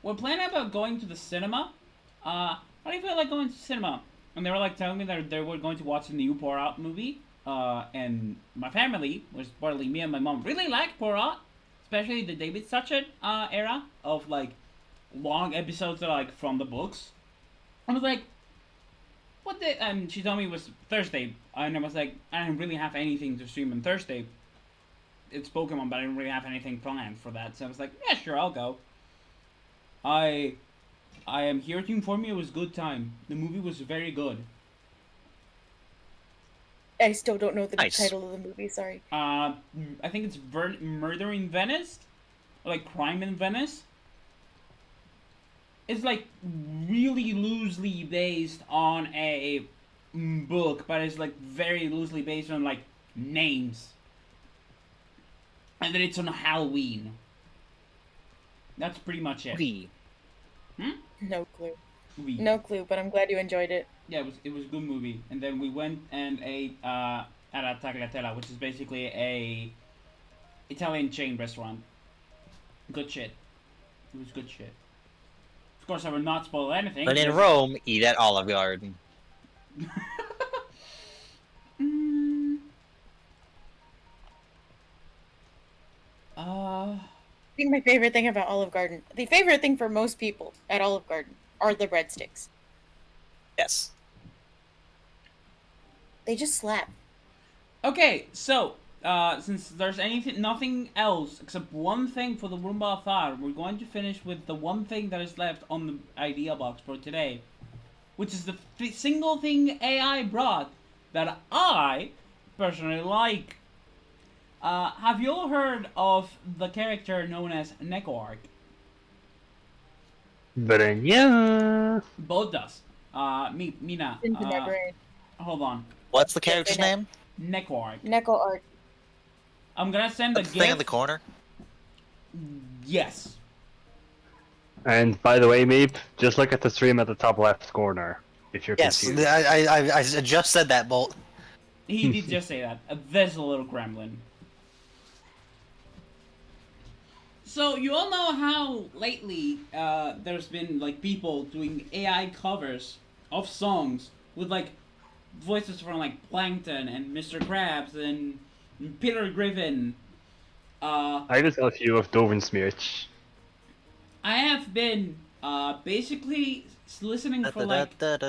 A: we're planning about going to the cinema. How do you feel like going to the cinema? And they were like telling me that they were going to watch the new Pour Out movie. And my family, which is partly me and my mom, really liked Pour Out. Especially the David Suchet era of like long episodes that are like from the books. I was like, what the... And she told me it was Thursday. And I was like, I didn't really have anything to stream on Thursday. It's Pokemon, but I didn't really have anything planned for that. So I was like, yeah, sure, I'll go. I am here to inform you it was a good time. The movie was very good.
D: I still don't know the
C: Nice.
D: title of the movie, sorry.
A: I think it's Murder in Venice? Or like Crime in Venice? It's like really loosely based on a book, but it's like very loosely based on like names. And then it's on Halloween. That's pretty much it.
C: We.
D: No clue.
A: We.
D: No clue, but I'm glad you enjoyed it.
A: Yeah, it was a good movie. And then we went and ate at a Tagliatella, which is basically a Italian chain restaurant. Good shit. It was good shit. Of course, I will not spoil anything.
C: When in
A: because-
C: Rome, eat at Olive Garden.
D: I think my favorite thing about Olive Garden, the favorite thing for most people at Olive Garden, are the breadsticks.
C: Yes.
D: They just slap.
A: Okay, so since there's nothing else except one thing for the Roomba of Thought, we're going to finish with the one thing that is left on the idea box for today, which is the single thing AI brought that I personally like. Have you all heard of the character known as Nekoark?
B: But then, yeah.
A: Both does. Mina.
D: Into my brain.
A: Hold on.
C: What's the
D: Yes, I
C: character's
D: know.
C: name?
A: Nekoark.
D: Neko art.
A: I'm gonna send a
C: The thing in the
A: GIF.
C: corner.
A: Yes.
B: And by the way, Meep, just look at the stream at the top left corner if you're
C: Yes,
B: confused.
C: I just said that, Bolt.
A: He did just say that. There's a little gremlin. So you all know how lately there's been like people doing AI covers of songs with like voices from like Plankton and Mr. Krabs and Peter Griffin.
B: I just got a few of Dovensmeerch.
A: I have been basically listening for like half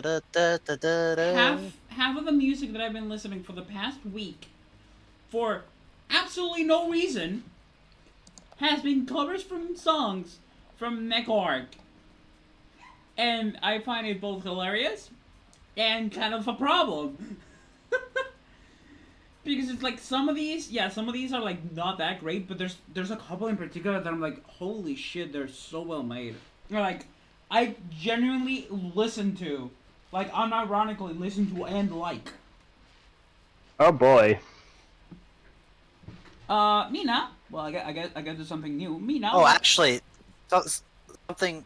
A: of the music that I've been listening for the past week for absolutely no reason has been covers from songs from Nekoark. And I find it both hilarious and kind of a problem. Because it's like some of these are like not that great, but there's a couple in particular that I'm like, holy shit, they're so well made. Like, I genuinely listen to, like, unironically listen to and like.
B: Oh boy.
A: Mina. Well, I get to something new. Mina.
C: Oh, actually, something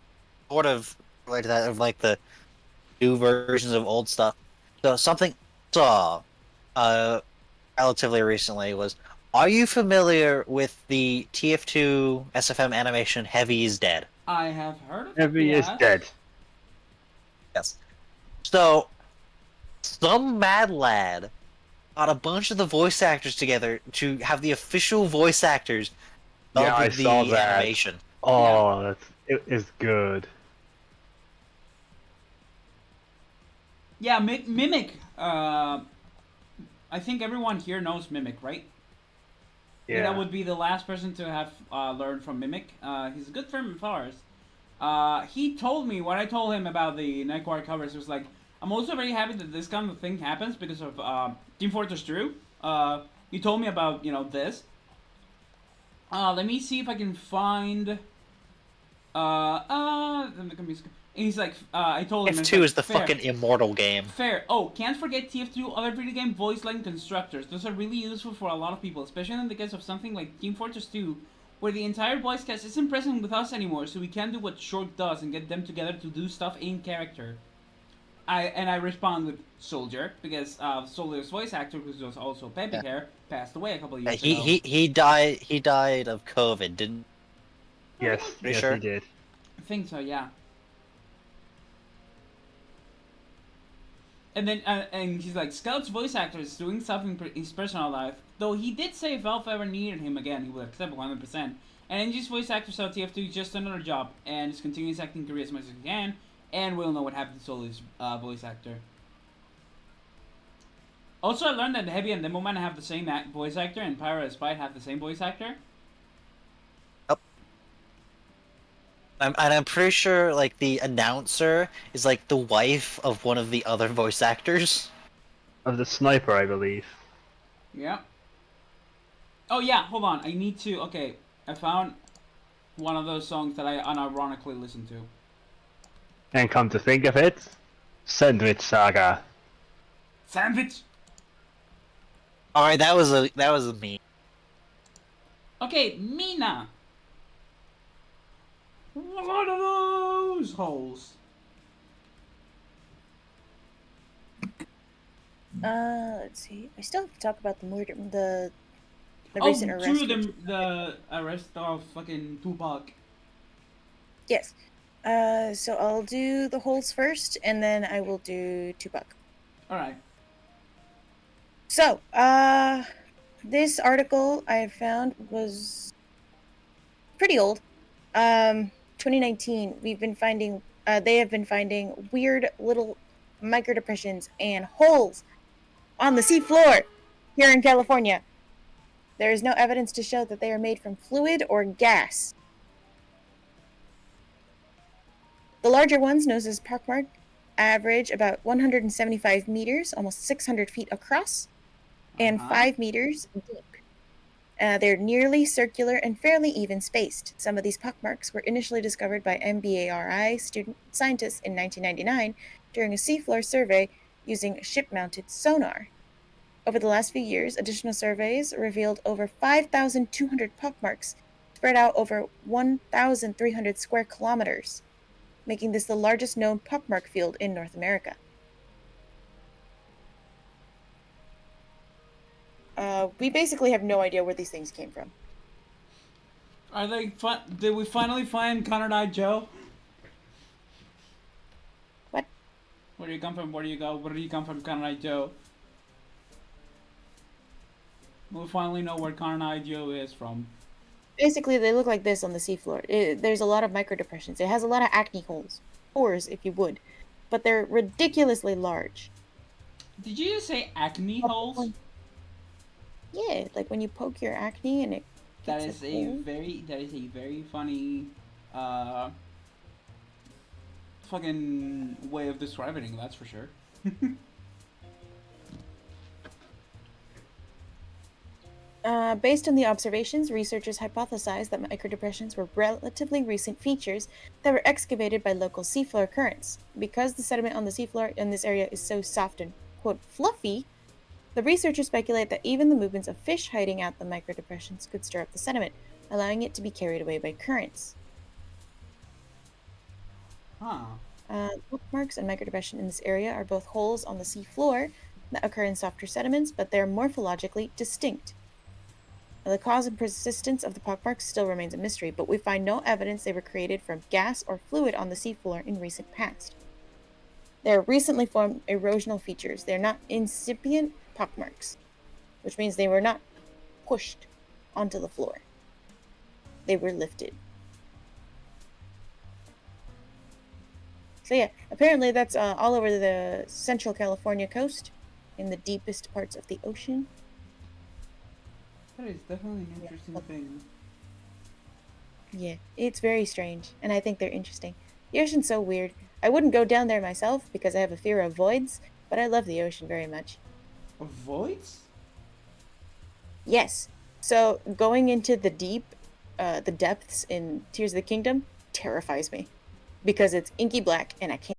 C: sort of related to that of like the new versions of old stuff. So something saw relatively recently was. Are you familiar with the TF2 SFM animation Heavy is Dead?
A: I have heard of it.
B: Heavy is dead.
C: Yes. So some mad lad got a bunch of the voice actors together to have the official voice actors of
B: Yeah, I
C: the
B: saw that.
C: animation.
B: Oh, it is good.
A: Yeah, Mimic. I think everyone here knows Mimic, right?
B: Yeah.
A: That would be the last person to have learned from Mimic. He's a good friend of ours. He told me, what I told him about the Nightguard covers was like, I'm also very happy that this kind of thing happens because of Team Fortress 2. He told me about, this. Let me see if I can find... And he's like, I told him...
C: TF2 is the fucking immortal game.
A: Fair. Oh, can't forget TF2 other video game voice line constructors. Those are really useful for a lot of people, especially in the case of something like Team Fortress 2, where the entire voice cast isn't present with us anymore, so we can't do what Short does and get them together to do stuff in character. I respond with Soldier, because Soldier's voice actor, who was also Peppy Hair, passed away a couple of years ago.
C: He died of COVID, didn't?
B: Yes,
C: Pretty
B: yes,
C: sure?
B: he did.
A: I think so, yeah. And then, and he's like, Scout's voice actor is doing something in his personal life. Though he did say if Valve ever needed him again, he would accept 100%. And NG's voice actor saw TF2 just another job, and is continuing his acting career as much as he can, and we'll know what happened to Solar's voice actor. Also, I learned that Heavy and Demoman have the same voice actor, and Pyro and Spite have the same voice actor.
C: I'm pretty sure like the announcer is like the wife of one of the other voice actors.
B: Of the sniper, I believe.
A: Yeah. Oh yeah, hold on. I need to. Okay, I found one of those songs that I unironically listen to.
B: And come to think of it, Sandwich Saga.
A: Sandwich.
C: All right, that was a meme.
A: Okay, Mina. What are those holes?
D: Let's see. I still have to talk about the murder, the recent arrest.
A: Oh, the arrest of fucking Tupac.
D: Yes. So I'll do the holes first, and then I will do Tupac.
A: All right.
D: So, this article I found was pretty old. 2019. They have been finding weird little micro depressions and holes on the seafloor here in California. There is no evidence to show that they are made from fluid or gas. The larger ones, known as pockmark, average about 175 meters, almost 600 feet across, and 5 meters deep. They're nearly circular and fairly even spaced. Some of these pockmarks were initially discovered by MBARI scientists in 1999 during a seafloor survey using ship-mounted sonar. Over the last few years, additional surveys revealed over 5,200 pockmarks spread out over 1,300 square kilometers, making this the largest known pockmark field in North America. We basically have no idea where these things came from.
A: Are they fun? Did we finally find Connor Joe?
D: What?
A: Where do you come from? Where do you go? Where do you come from, Connor Joe? We finally know where Connor Joe is from.
D: Basically, they look like this on the seafloor. There's a lot of microdepressions. It has a lot of acne holes, pores, if you would, but they're ridiculously large.
A: Did you just say acne holes?
D: Yeah, like when you poke your acne and it
A: That
D: gets
A: is
D: a
A: a
D: hole.
A: very funny fucking way of describing it, that's for sure.
D: Based on the observations, researchers hypothesized that microdepressions were relatively recent features that were excavated by local seafloor currents. Because the sediment on the seafloor in this area is so soft and, quote, fluffy, the researchers speculate that even the movements of fish hiding out the microdepressions could stir up the sediment, allowing it to be carried away by currents.
A: Huh.
D: Bookmarks and microdepression in this area are both holes on the seafloor that occur in softer sediments, but they are morphologically distinct. Now, the cause and persistence of the pockmarks still remains a mystery, but we find no evidence they were created from gas or fluid on the seafloor in recent past. They are recently formed erosional features. They are not incipient pockmarks, which means they were not pushed onto the floor. They were lifted. So yeah, apparently that's all over the Central California coast, in the deepest parts of the ocean.
A: That is definitely an interesting thing.
D: Yeah, it's very strange, and I think they're interesting. The ocean's so weird. I wouldn't go down there myself because I have a fear of voids, but I love the ocean very much.
A: Voids?
D: Yes. So going into the the depths in Tears of the Kingdom terrifies me because it's inky black and I can't